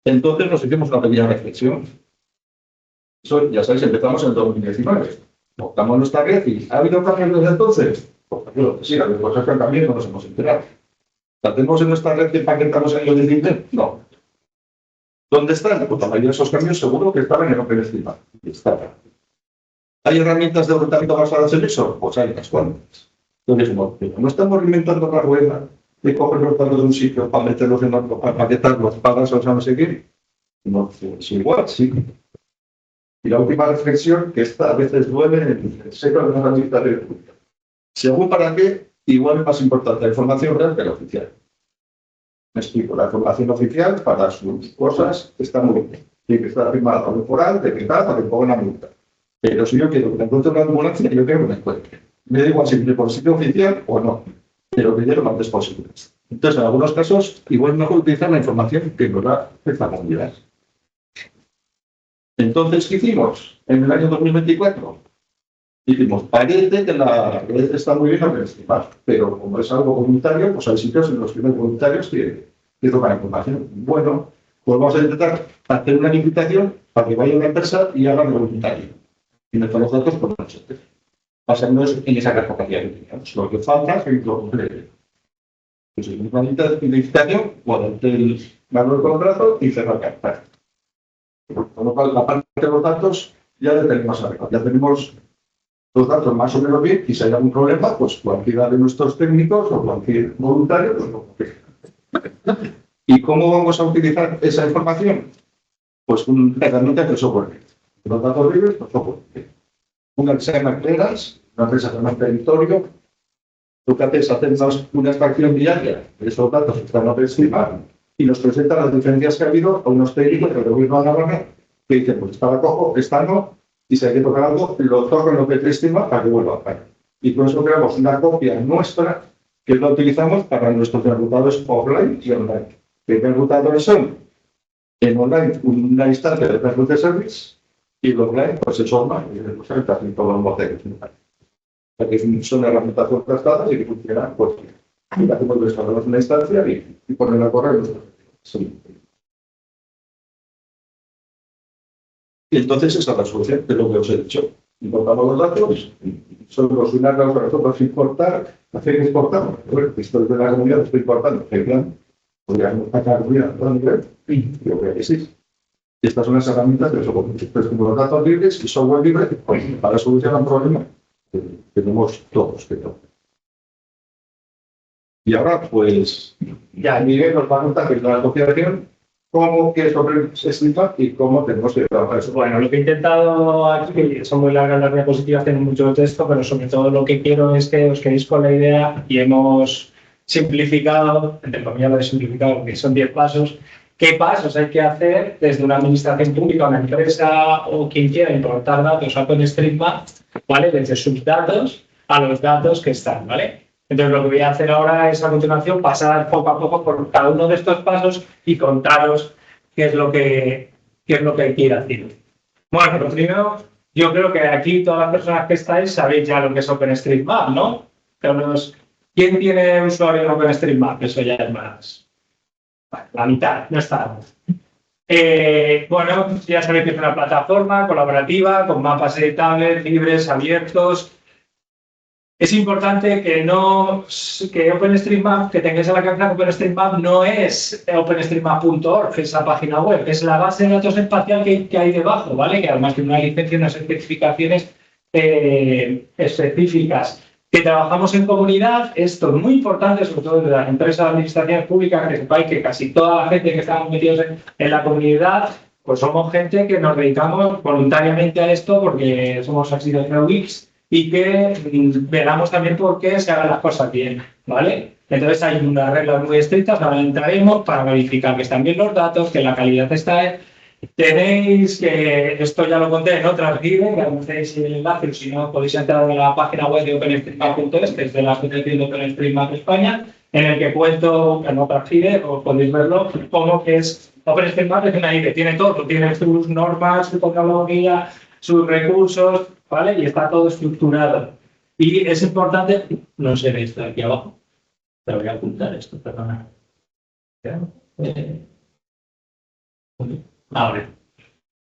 Entonces nos hicimos una pequeña reflexión. Eso, ya sabéis, empezamos en el 2019. Montamos nuestra red y ¿ha habido cambios desde entonces? Pues claro que sí, ha habido cosas que han cambiado y no nos hemos enterado. ¿La tenemos en nuestra red que empaquetamos en el 2017? No. ¿Dónde están? Pues la mayoría de esos cambios seguro que estaban en OpenStreetMap. ¿Hay herramientas de reclutamiento basadas en eso? Pues hay unas cuantas. Entonces, no estamos reinventando la rueda de coger los datos de un sitio para meterlos en otro, para paquetarlos, para eso no sé qué. No, es igual, sí. Y la última reflexión, que esta a veces duele en el sector de la administración pública. Según para qué, igual es más importante la información real que la oficial. Me explico, la información oficial para sus cosas está muy bien. Tiene que estar firmada por foral, de que que ponga una multa. Pero si yo quiero que me encuentre una ambulancia, yo quiero que me encuentre. Me da igual si viene por sitio oficial o no, pero que llegue lo antes posible. Entonces, en algunos casos, igual es mejor utilizar la información que nos da esta comunidad. Entonces, ¿qué hicimos? En el año 2024, dijimos, parece que la red está muy bien organizada, pero como es algo voluntario, pues hay sitios en los que no hay voluntarios que tocan información. Bueno, pues vamos a intentar hacer una invitación para que vaya una empresa y haga de voluntario. Y metan los datos por nosotros. Basándonos en esa capacidad que teníamos. Lo que falta es que lo complete. Pues es una invitación, guardarte el valor del contrato y cerrar carta. Con lo cual, la parte de los datos ya la tenemos arreglada. Ya tenemos los datos más o menos bien y si hay algún problema, pues cualquiera de nuestros técnicos o cualquier voluntario, pues lo coge. ¿Y cómo vamos a utilizar esa información? Pues una herramienta que es software. Los datos libres, pues software. Una que se llama Clearance, una empresa que se llama Territorio. Lo que hace es hacer una extracción diaria de esos datos que están OpenStreetMap y nos presenta las diferencias que ha habido a unos técnicos del gobierno de Navarra que dicen, pues esta la cojo, esta no, y si hay que tocar algo, lo toco en OpenStreetMap para que vuelva a caer. Y por eso creamos una copia nuestra que la utilizamos para nuestros enrutadores offline y online. ¿Qué enrutadores son? En online, una instancia de Route Service y en offline, pues es online, y casi todos los modelos. Que son herramientas contrastadas y que funcionan, pues, y hacemos desarrollar una instancia y ponerla a correr. Sí. Y entonces esa es la solución, que es lo que os he dicho. Importamos los datos, solo solucionarlos para nosotros importar, hacer exportar. Bueno, esto es de la comunidad, estoy importando. En plan, podríamos sacar ruido a todo nivel. Yo creo que sí. Y estas son las herramientas que son como los datos libres y software libre para solucionar un problema que tenemos todos. Y ahora, pues, ya Miguel nos va a contar que es la asociación, cómo que es OpenStreetMap y cómo tenemos que trabajar eso. Bueno, lo que he intentado aquí, son muy largas las diapositivas, tienen mucho texto, pero sobre todo lo que quiero es que os quedéis con la idea y hemos simplificado, entre comillas lo he simplificado porque son 10 pasos, qué pasos hay que hacer desde una administración pública, una empresa o quien quiera importar datos a OpenStreetMap, ¿vale? Desde sus datos a los datos que están, ¿vale? Entonces lo que voy a hacer ahora es a continuación pasar poco a poco por cada uno de estos pasos y contaros qué es lo que hay que ir haciendo. Bueno, lo primero, yo creo que aquí todas las personas que estáis sabéis ya lo que es OpenStreetMap, ¿no? Pero ¿quién tiene usuario en OpenStreetMap? Eso ya es más... Bueno, la mitad, no está. Bueno, ya sabéis que es una plataforma colaborativa con mapas editables, libres, abiertos. Es importante que OpenStreetMap, que tengáis en la cabeza que OpenStreetMap no es OpenStreetMap.org, esa página web, es la base de datos espacial que hay debajo, ¿vale? Que además tiene una licencia y unas especificaciones específicas. Que trabajamos en comunidad, esto es muy importante, sobre todo de las empresas de administraciones públicas, que sepáis que casi toda la gente que estamos metidos en la comunidad, pues somos gente que nos dedicamos voluntariamente a esto porque somos así de Geeks y que velamos también por qué se hagan las cosas bien, ¿vale? Entonces hay unas reglas muy estrictas, ahora entraremos para verificar que están bien los datos, que la calidad está... Tenéis que, esto ya lo conté en otras guías, que tenéis el enlace, si no podéis entrar en la página web de OpenStreetMap.es, que es de la Asociación de OpenStreetMap España, en el que cuento en otras guías, os podéis verlo, como que es OpenStreetMap es una guía, tiene todo, tiene sus normas, su tecnología, sus recursos, ¿vale? Y está todo estructurado. Y es importante, no sé esto de aquí abajo, te voy a ocultar esto, perdona. Ahora.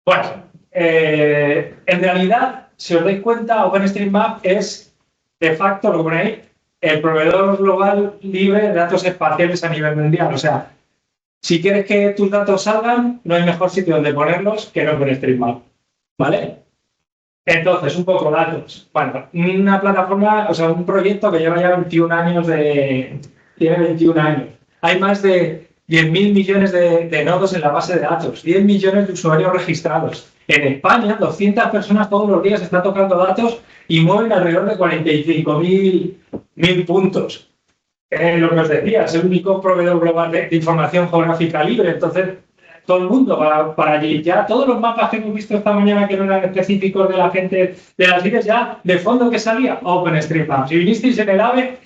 Bueno, en realidad, si os dais cuenta, OpenStreetMap es, de facto, lo ponéis, el proveedor global libre de datos espaciales a nivel mundial. O sea, si quieres que tus datos salgan, no hay mejor sitio donde ponerlos que en OpenStreetMap, ¿vale? Entonces, un poco datos. Bueno, una plataforma, o sea, un proyecto que lleva ya 21 años tiene 21 años. Hay más de 10.000 millones de nodos en la base de datos, 10 millones de usuarios registrados. En España, 200 personas todos los días están tocando datos y mueven alrededor de 45.000 puntos. Lo que os decía, es el único proveedor global de información geográfica libre. Entonces, todo el mundo va para allí. Ya todos los mapas que hemos visto esta mañana que no eran específicos de la gente de las líneas, ya de fondo que salía OpenStreetMap. Si vinisteis en el AVE,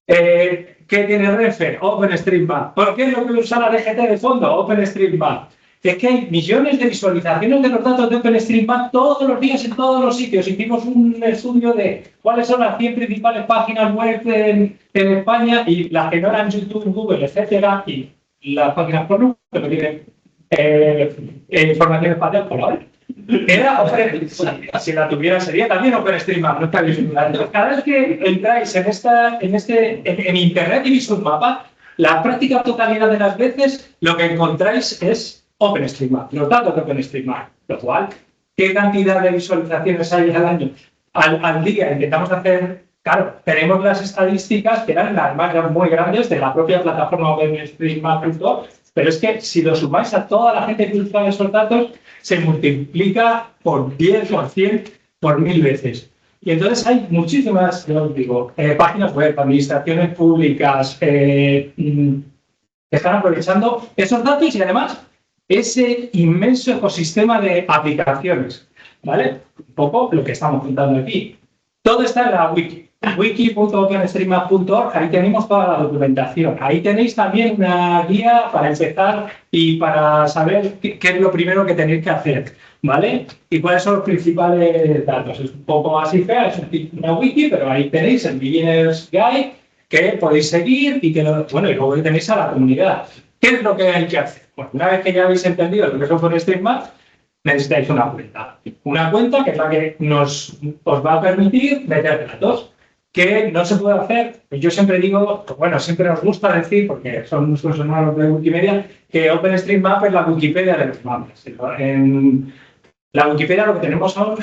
¿qué tiene Renfe? OpenStreetMap. ¿Por qué es lo que usa la DGT de fondo? OpenStreetMap. Es que hay millones de visualizaciones de los datos de OpenStreetMap todos los días en todos los sitios. Hicimos un estudio de cuáles son las 100 principales páginas web en España y las que no eran YouTube, Google, etcétera, y las páginas por número que no tienen información espacial por ahora. Era OpenStreetMap. Si la tuviera sería también OpenStreetMap, no está visualizando. Cada vez que entráis en Internet y veis un mapa, la práctica totalidad de las veces lo que encontráis es OpenStreetMap, los datos de OpenStreetMap. Lo cual, ¿qué cantidad de visualizaciones hay al año? al día intentamos hacer, claro, tenemos las estadísticas que eran las más muy grandes de la propia plataforma OpenStreetMap.org, pero es que si lo sumáis a toda la gente que usa esos datos, se multiplica por 10, por 100, por 1000 veces. Y entonces hay muchísimas, yo os digo, páginas web, administraciones públicas, que están aprovechando esos datos y además ese inmenso ecosistema de aplicaciones, ¿vale? Un poco lo que estamos contando aquí. Todo está en la wiki, wiki.openstreetmap.org, ahí tenemos toda la documentación. Ahí tenéis también una guía para empezar y para saber qué es lo primero que tenéis que hacer, ¿vale? Y cuáles son los principales datos. Es un poco más fea, es una wiki, pero ahí tenéis el Beginner's Guide que podéis seguir y que bueno, y luego tenéis a la comunidad. ¿Qué es lo que hay que hacer? Bueno, una vez que ya habéis entendido lo que es OpenStreetMap, necesitáis una cuenta. Una cuenta que es la que os va a permitir meter datos. Que no se puede hacer, yo siempre digo, bueno, siempre nos gusta decir, porque son nuestros hermanos de Wikimedia, que OpenStreetMap es la Wikipedia de los mapas. En la Wikipedia lo que tenemos son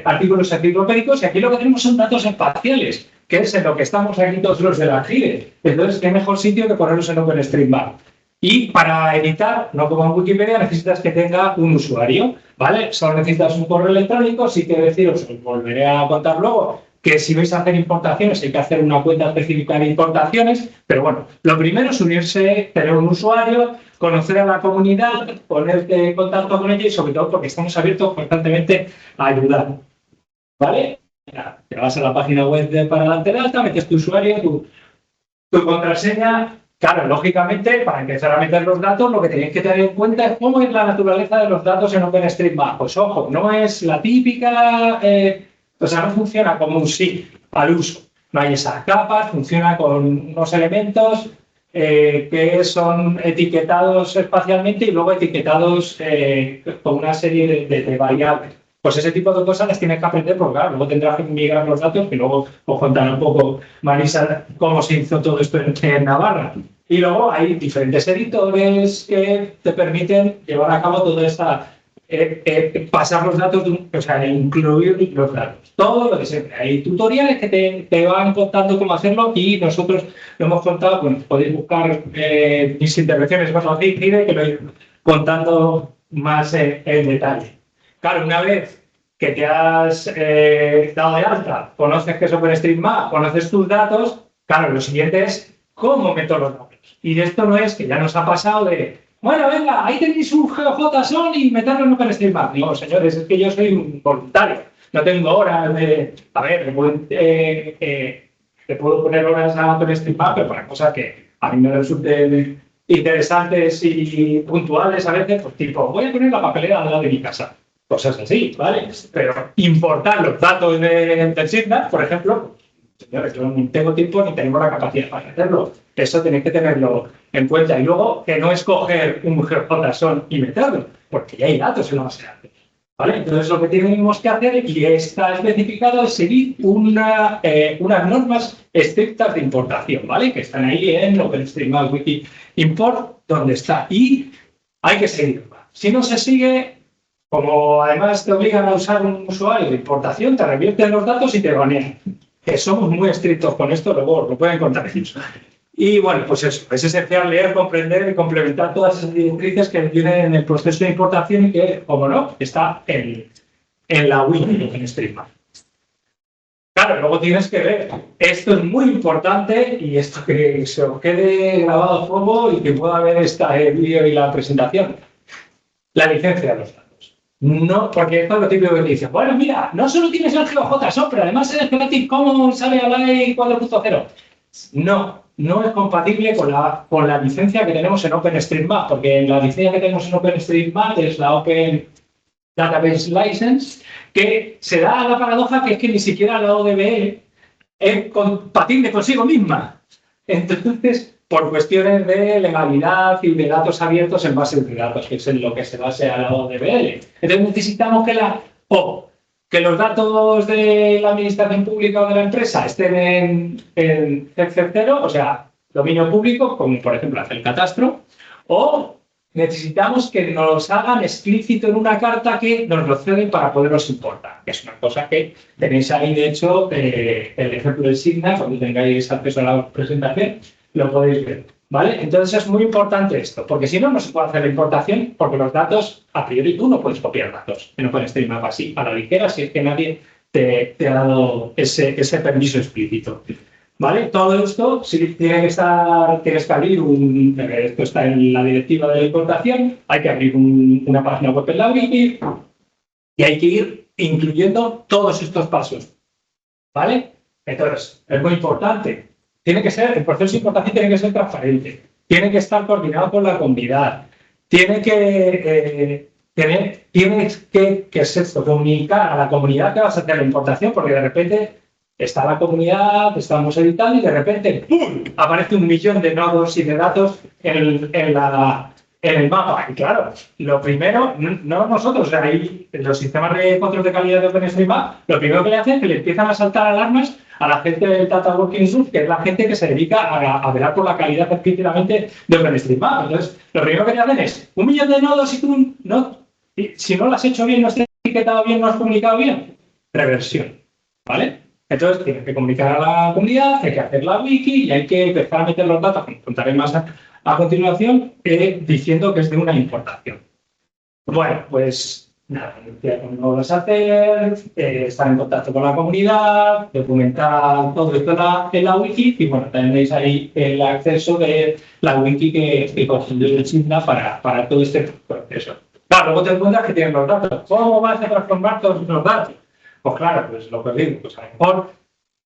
artículos enciclopédicos y aquí lo que tenemos son datos espaciales, que es en lo que estamos aquí todos los de la GIDE. Entonces, qué mejor sitio que ponerlos en OpenStreetMap. Y para editar, no como en Wikipedia, necesitas que tenga un usuario, ¿vale? Solo necesitas un correo electrónico, sí que deciros, os volveré a contar luego, que si vais a hacer importaciones hay que hacer una cuenta específica de importaciones, pero bueno, lo primero es unirse, tener un usuario, conocer a la comunidad, ponerte en contacto con ella y sobre todo porque estamos abiertos constantemente a ayudar, ¿vale? Te vas a la página web para darte de alta, metes tu usuario, tu contraseña. Claro, lógicamente, para empezar a meter los datos, lo que tenéis que tener en cuenta es cómo es la naturaleza de los datos en OpenStreetMap. Pues ojo, no es la típica... o sea, no funciona como un sí al uso. No hay esas capas, funciona con unos elementos que son etiquetados espacialmente y luego etiquetados con una serie de variables. Pues ese tipo de cosas las tienes que aprender porque, claro, luego tendrás que migrar los datos y luego os contaré un poco, Marisa, cómo se hizo todo esto en Navarra. Y luego hay diferentes editores que te permiten llevar a cabo toda esta... pasar los datos, o sea, incluir los datos. Todo lo que siempre. Hay tutoriales que te van contando cómo hacerlo y nosotros lo hemos contado, bueno, podéis buscar mis intervenciones más así, que lo he ido contando más en detalle. Claro, una vez que te has dado de alta, conoces qué es OpenStreetMap, conoces tus datos, claro, lo siguiente es cómo meto los datos. Y esto no es que ya nos ha pasado de bueno, venga, ahí tenéis un JSON y meterlo en OpenStreetMap. No, señores, es que yo soy un voluntario. No tengo horas de... A ver, le puedo poner horas a OpenStreetMap, pero para cosas que a mí me resulten interesantes y puntuales a veces, pues tipo, voy a poner la papelera al lado de mi casa. Cosas así, ¿vale? Pero importar los datos del SIGNAT, por ejemplo, señores, yo no tengo tiempo ni tengo la capacidad para hacerlo. Eso tenéis que tenerlo en cuenta. Y luego, que no es coger un JSON y meterlo, porque ya hay datos en la base de datos, ¿vale? Entonces, lo que tenemos que hacer, y está especificado, es seguir unas normas estrictas de importación, ¿vale? Que están ahí en OpenStreetMap Wiki Import, donde está. Y hay que seguirlo. Si no se sigue, como además te obligan a usar un usuario de importación, te revierten los datos y te banean. Que somos muy estrictos con esto, luego lo pueden contar ellos. Y bueno, pues eso, es esencial leer, comprender y complementar todas esas directrices que vienen en el proceso de importación y que, como no, está en la wiki de OpenStreetMap. Claro, luego tienes que ver, esto es muy importante y esto que se os quede grabado a fuego y que pueda ver este vídeo y la presentación. La licencia de los datos. No, porque esto es lo típico que te dicen, bueno, mira, no solo tienes el GeoJSON, pero además es Creative Commons sale a la ley 4.0. No es compatible con la licencia que tenemos en OpenStreetMap, porque la licencia que tenemos en OpenStreetMap es la Open Database License, que se da la paradoja que es que ni siquiera la ODBL es compatible consigo misma. Entonces, por cuestiones de legalidad y de datos abiertos en base de datos, que es en lo que se base a la ODBL. Entonces necesitamos que los datos de la administración pública o de la empresa estén en CC0, o sea, dominio público, como por ejemplo hace el catastro, o necesitamos que nos hagan explícito en una carta que nos lo ceden para poderlos importar, que es una cosa que tenéis ahí, de hecho, el ejemplo del Signa, cuando tengáis acceso a la presentación, lo podéis ver, ¿vale? Entonces es muy importante esto, porque si no, no se puede hacer la importación, porque los datos, a priori, tú no puedes copiar datos en OpenStreetMap así, a la ligera, si es que nadie te ha dado ese permiso explícito. ¿Vale? Todo esto sí, tienes que abrir esto está en la directiva de la importación, hay que abrir una página web en la wiki y hay que ir incluyendo todos estos pasos. ¿Vale? Entonces, es muy importante. El proceso de importación tiene que ser transparente, tiene que estar coordinado con la comunidad, tienes que es esto, comunicar a la comunidad que vas a hacer la importación, porque de repente está la comunidad, estamos editando y de repente ¡pum!, aparece 1 millón de nodos y de datos en el mapa. Y claro, lo primero, no nosotros, ahí los sistemas de control de calidad de OpenStreetMap, lo primero que le hacen es que le empiezan a saltar alarmas a la gente del Data Working Group, que es la gente que se dedica a velar por la calidad explícitamente de OpenStreetMap. Entonces, lo primero que le hacen es 1 millón de nodos y tú si no lo has hecho bien, no has etiquetado bien, no has comunicado bien, reversión. ¿Vale? Entonces, tienes que comunicar a la comunidad, hay que hacer la wiki y hay que empezar a meter los datos, que contaré más a continuación, diciendo que es de una importación. Bueno, pues nada, iniciar cómo lo vas a hacer, estar en contacto con la comunidad, documentar todo esto en la wiki y bueno, tenéis ahí el acceso de la wiki que construyó el Signa para todo este proceso. Claro, luego te encuentras que tienes los datos. ¿Cómo vas a transformar todos los datos? Pues claro, pues lo que os digo, pues a lo mejor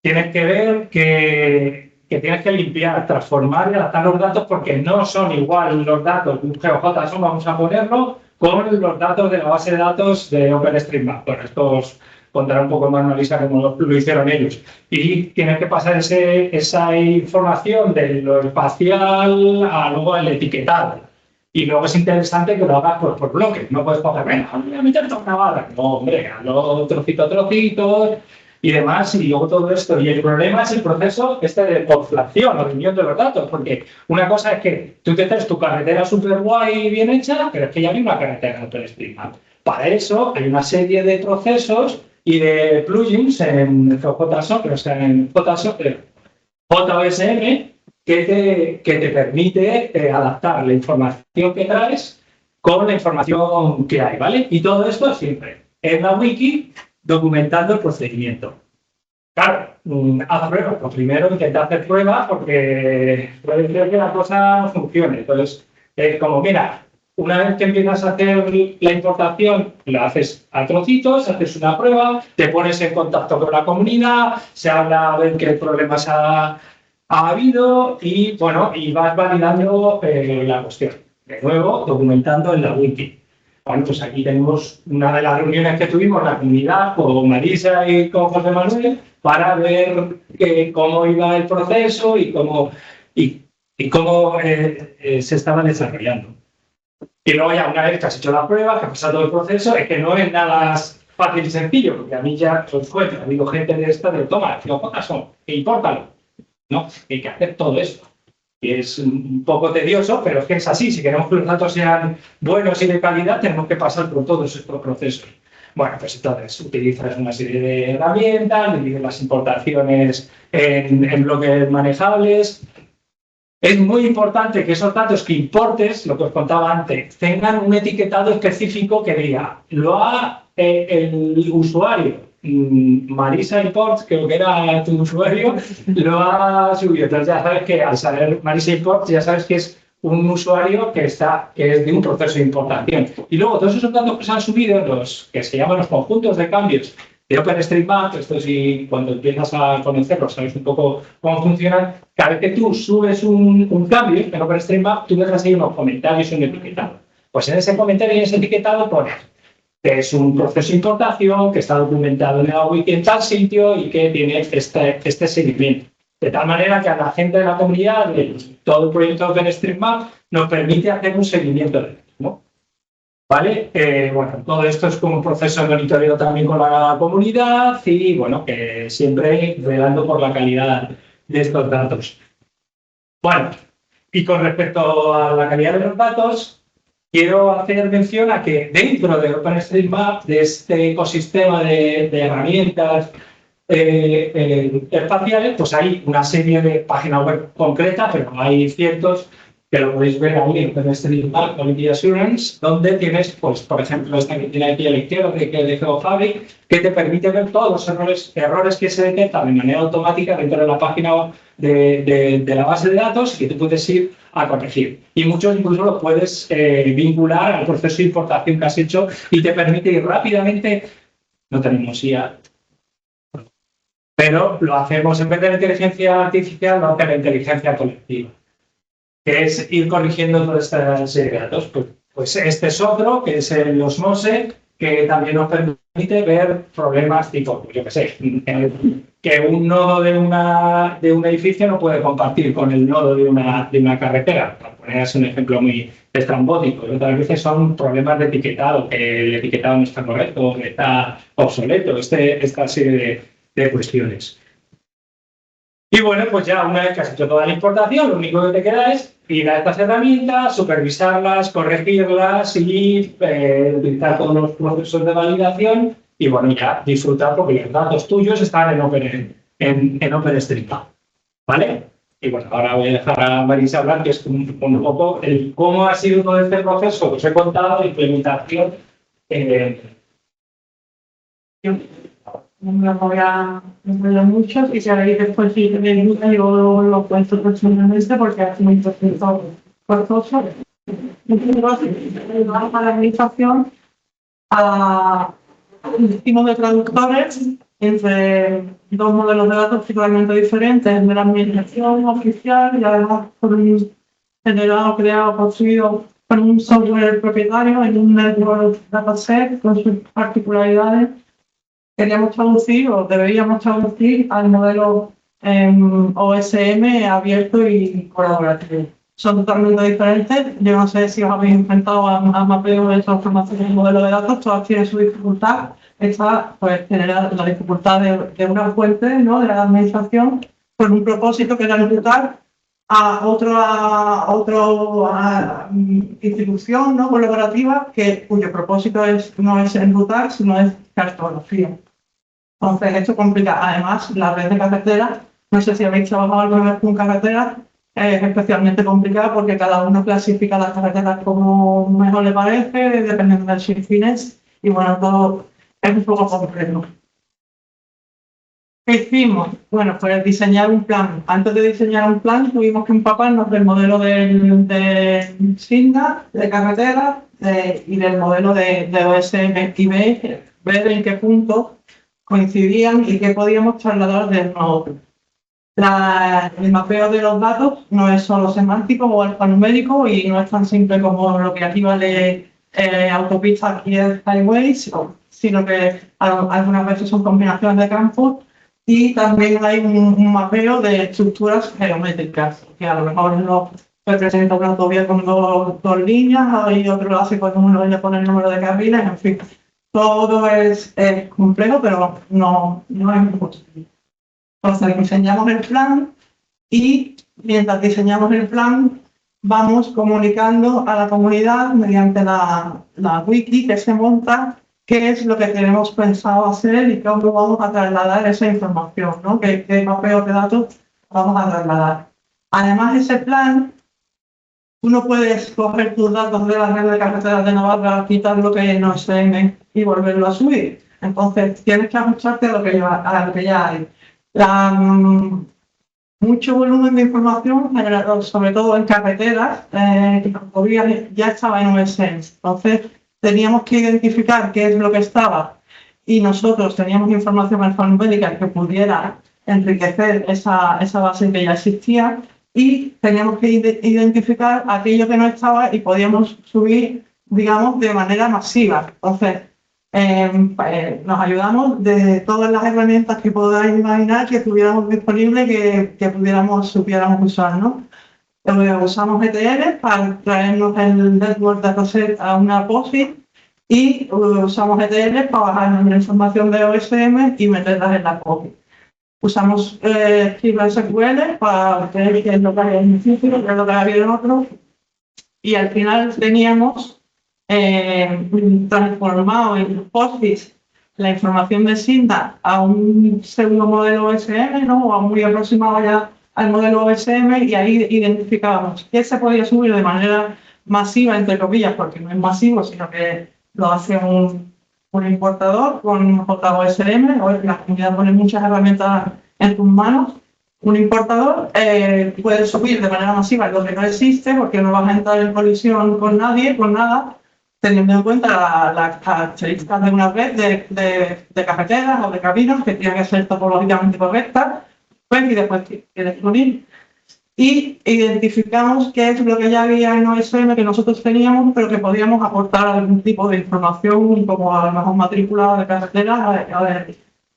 tienes que ver que tienes que limpiar, transformar y adaptar los datos porque no son igual los datos de un GeoJSON, vamos a ponerlo, con los datos de la base de datos de OpenStreetMap. Bueno, esto os contará un poco más Marisa cómo lo hicieron ellos. Y tienes que pasar esa información de lo espacial a luego el etiquetado. Y luego es interesante que lo hagas por bloques. No puedes coger, venga, voy a meter toda una barra. No, hombre, hazlo trocitos y demás, y luego todo esto. Y el problema es el proceso de conflación o de unión de los datos, porque una cosa es que tú te haces tu carretera súper guay y bien hecha, pero es que ya hay una carretera en OpenStreetMap. Para eso hay una serie de procesos y de plugins en JSON, pero en JOSM, que te permite adaptar la información que traes con la información que hay, ¿vale? Y todo esto siempre en la wiki documentando el procedimiento. Claro, haz pruebas. Lo primero, intenta hacer pruebas porque puede ser que la cosa no funcione. Entonces, como mira, una vez que empiezas a hacer la importación, la haces a trocitos, haces una prueba, te pones en contacto con la comunidad, se habla a ver qué problemas ha habido y, bueno, y vas validando la cuestión. De nuevo, documentando en la wiki. Bueno, pues aquí tenemos una de las reuniones que tuvimos, la comunidad, con Marisa y con José Manuel, para ver cómo iba el proceso y cómo se estaba desarrollando. Y luego ya una vez que has hecho la prueba, que has pasado el proceso, es que no es nada fácil y sencillo, porque a mí ya os cuento, digo gente de esta, de toma, digo, ¿cuántas son? Impórtalo. No, hay que hacer todo esto. Y es un poco tedioso, pero es que es así. Si queremos que los datos sean buenos y de calidad, tenemos que pasar por todos estos procesos. Bueno, pues entonces utilizas una serie de herramientas, divides las importaciones en bloques manejables. Es muy importante que esos datos que importes, lo que os contaba antes, tengan un etiquetado específico que diga, lo ha el usuario. Marisa Imports, creo que era tu usuario, lo ha subido. Entonces ya sabes que al saber Marisa Imports, ya sabes que es un usuario que es de un proceso de importación. Y luego todos esos datos que se han subido, los que se llaman los conjuntos de cambios de OpenStreetMap, esto sí, cuando empiezas a conocerlos, sabes un poco cómo funcionan. Cada vez que tú subes un cambio en OpenStreetMap, tú dejas ahí unos comentarios y un etiquetado. Pues en ese comentario y en ese etiquetado pones que es un proceso de importación, que está documentado en la wiki en tal sitio y que tiene este seguimiento. De tal manera que a la gente de la comunidad, de todo el proyecto de OpenStreetMap, nos permite hacer un seguimiento de esto. ¿Vale? Bueno, todo esto es como un proceso de monitoreo también con la comunidad y, bueno, que siempre velando por la calidad de estos datos. Bueno, y con respecto a la calidad de los datos, quiero hacer mención a que dentro de OpenStreetMap, de este ecosistema de herramientas espaciales, pues hay una serie de páginas web concretas, pero hay cientos que lo podéis ver ahí en OpenStreetMap Quality Assurance, donde tienes, pues, por ejemplo, esta que tiene aquí a la izquierda, que es de GeoFabric, que te permite ver todos los errores que se detectan de manera automática dentro de la página de la base de datos y que tú puedes ir a corregir. Y muchos incluso los puedes vincular al proceso de importación que has hecho y te permite ir rápidamente. No tenemos IA, pero lo hacemos en vez de la inteligencia artificial, lo hace la inteligencia colectiva, que es ir corrigiendo toda esta serie de datos. Pues este es otro, que es el Osmose, que también nos permite ver problemas tipo, yo qué sé, que un nodo de un edificio no puede compartir con el nodo de una carretera, para poner así un ejemplo muy estrambótico. Y otras veces son problemas de etiquetado, que el etiquetado no está correcto, que está obsoleto, esta serie de cuestiones. Y bueno, pues ya una vez que has hecho toda la importación, lo único que te queda es ir a estas herramientas, supervisarlas, corregirlas y utilizar todos los procesos de validación y bueno, ya disfrutar porque los datos tuyos están en OpenStreetMap, ¿vale? Y bueno, ahora voy a dejar a Marisa hablar, que es un poco cómo ha sido todo este proceso que os he contado de implementación. No me voy a enrollar mucho y si ahí después si tenéis dudas yo lo cuento personalmente porque es muy costoso. Ayudamos a la administración a un destino de traductores entre dos modelos de datos totalmente diferentes, el de la administración oficial y además por un generado, creado, construido con un software propietario en un network dataset con sus particularidades. Queríamos traducir o deberíamos traducir al modelo OSM abierto y colaborativo. Son totalmente diferentes. Yo no sé si os habéis enfrentado a mapeo de transformación en modelo de datos, todas tienen su dificultad. Esta pues genera la dificultad de una fuente, ¿no?, de la administración con un propósito que era enrutar a otra institución, ¿no?, colaborativa cuyo propósito no es enrutar, sino es cartografía. Entonces, esto complica. Además, la red de carreteras, no sé si habéis trabajado alguna vez con carreteras, es especialmente complicada porque cada uno clasifica las carreteras como mejor le parece, dependiendo del fines, y bueno, todo es un poco complejo. ¿Qué hicimos? Bueno, pues diseñar un plan. Antes de diseñar un plan, tuvimos que empaparnos del modelo de SIGNA, de carreteras, y del modelo de OSM y ver en qué punto coincidían y qué podíamos trasladar de uno a otro. El mapeo de los datos no es solo semántico o alfanumérico y no es tan simple como lo que aquí vale autopistas y highways, sino que algunas veces son combinaciones de campos y también hay un mapeo de estructuras geométricas, que a lo mejor uno representa una autovía con dos líneas y otro lo hace con uno y le pone el número de carriles, en fin. Todo es complejo, pero no es imposible. Entonces, diseñamos el plan y mientras diseñamos el plan, vamos comunicando a la comunidad mediante la wiki que se monta qué es lo que tenemos pensado hacer y cómo vamos a trasladar esa información, ¿no? ¿Qué mapeo de datos vamos a trasladar? Además, ese plan, tú no puedes coger tus datos de la red de carreteras de Navarra, quitar lo que no es y volverlo a subir. Entonces, tienes que ajustarte a lo que ya hay. Mucho volumen de información, sobre todo en carreteras y autovías, ya estaba en OSM. Entonces, teníamos que identificar qué es lo que estaba y nosotros teníamos información alfanumérica que pudiera enriquecer esa base que ya existía y teníamos que identificar aquello que no estaba y podíamos subir, digamos, de manera masiva. Entonces, nos ayudamos de todas las herramientas que podáis imaginar que tuviéramos disponibles que supiéramos usar, ¿no? Usamos ETL para traernos el network dataset a una POSIT y usamos ETL para bajar la información de OSM y meterlas en la POSIT. Usamos escribas SQL para ver qué es lo que hay en un sitio, qué es lo que había en otro y al final teníamos transformado en POSIX la información de SINDA a un segundo modelo OSM, ¿no? O a muy aproximado ya al modelo OSM, y ahí identificábamos qué se podía subir de manera masiva, entre comillas, porque no es masivo, sino que lo hace un importador con JOSM. Hoy la comunidad pone muchas herramientas en tus manos. Un importador puede subir de manera masiva lo que no existe, porque no vas a entrar en colisión con nadie, con nada, teniendo en cuenta las características de una red de carreteras o de caminos que tienen que ser topológicamente correctas, pues, y después tienes que unir. Y identificamos qué es lo que ya había en OSM que nosotros teníamos, pero que podíamos aportar algún tipo de información, como a lo mejor matrícula de carreteras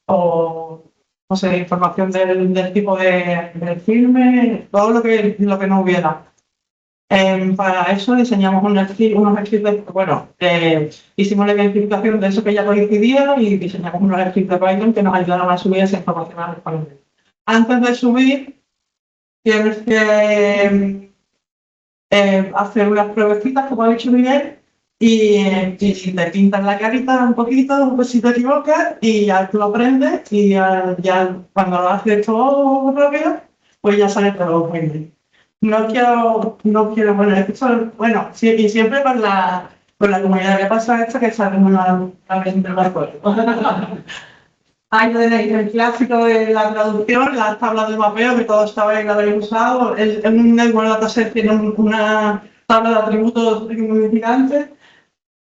o no sé, información del tipo del filme, todo lo que no hubiera. Para eso diseñamos unos scripts, bueno, hicimos la identificación de eso que ya coincidía y diseñamos unos scripts de Python que nos ayudaron a subir esa información al español. Antes de subir, tienes que hacer unas pruebecitas, como ha dicho Miguel, y te pintas la carita un poquito, pues si te equivocas, y ya tú lo aprendes, y ya cuando lo haces todo rápido, pues ya sale todo muy bien. No quiero, bueno, sí, y siempre con la comunidad que pasa esto, que sale una vez entre las cosas. Ahí tenéis el clásico de la traducción, las tablas de mapeo, que todos sabéis que habéis usado. En un network dataset tiene una tabla de atributos muy gigante.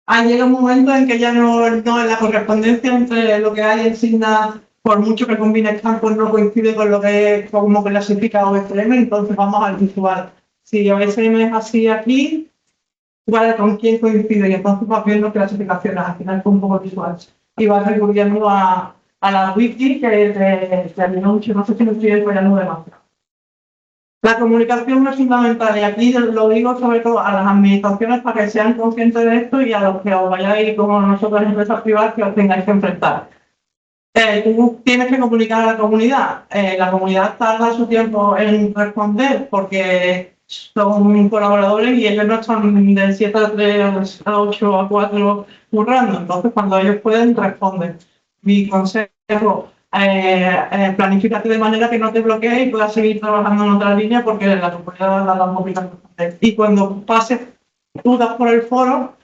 Ahí llega un momento en que ya no es la correspondencia entre lo que hay en Signa, por mucho que combine campos, no coincide con lo que como clasifica OSM, entonces vamos al visual. Si OSM es así aquí, igual con quién coincide, y entonces vas viendo clasificaciones, al final con un poco visual. Y vas recurriendo a la wiki, que te ayuda mucho, no sé si lo estoy desarrollando demasiado. La comunicación es fundamental, y aquí lo digo sobre todo a las administraciones para que sean conscientes de esto, y a los que os vayáis como nosotros en empresas privadas que os tengáis que enfrentar. Tú tienes que comunicar a la comunidad. La comunidad tarda su tiempo en responder porque son colaboradores y ellos no están de 7 a 3 a 8 a 4 currando. Entonces, cuando ellos pueden, responden. Mi consejo, planifícate de manera que no te bloquees y puedas seguir trabajando en otra línea, porque la comunidad la damos obligación. Y cuando pases dudas por el foro,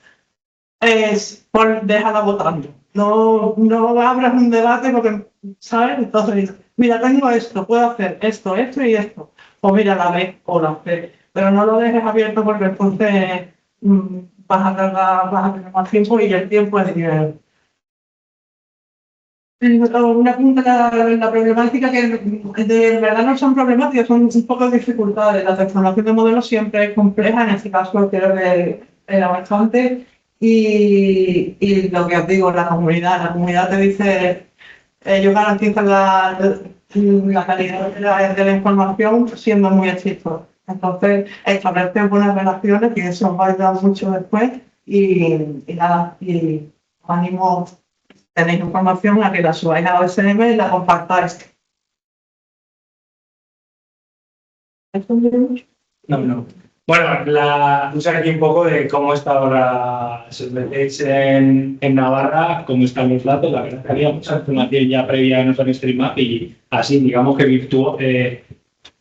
déjala votando. No abras un debate porque, ¿sabes? Entonces, mira, tengo esto, puedo hacer esto y esto. O mira, la B o la C. Pero no lo dejes abierto, porque entonces vas a tener más tiempo, y el tiempo es dinero. Una punta, la problemática, que de verdad no son problemáticas, son un poco dificultades. La transformación de modelos siempre es compleja, en este caso creo que era bastante. Y lo que os digo, la comunidad te dice, ellos garantizan la calidad de la información siendo muy estrictos. Entonces, establecer buenas relaciones, que eso os va a ayudar mucho después, y nada, y os animo, tenéis información, a que la subáis a OSM y la compartáis. No. Bueno, usar aquí un poco de cómo está ahora, si os metéis en Navarra, cómo están los datos. La verdad que había mucha información ya previa en OpenStreetMap, y así, digamos que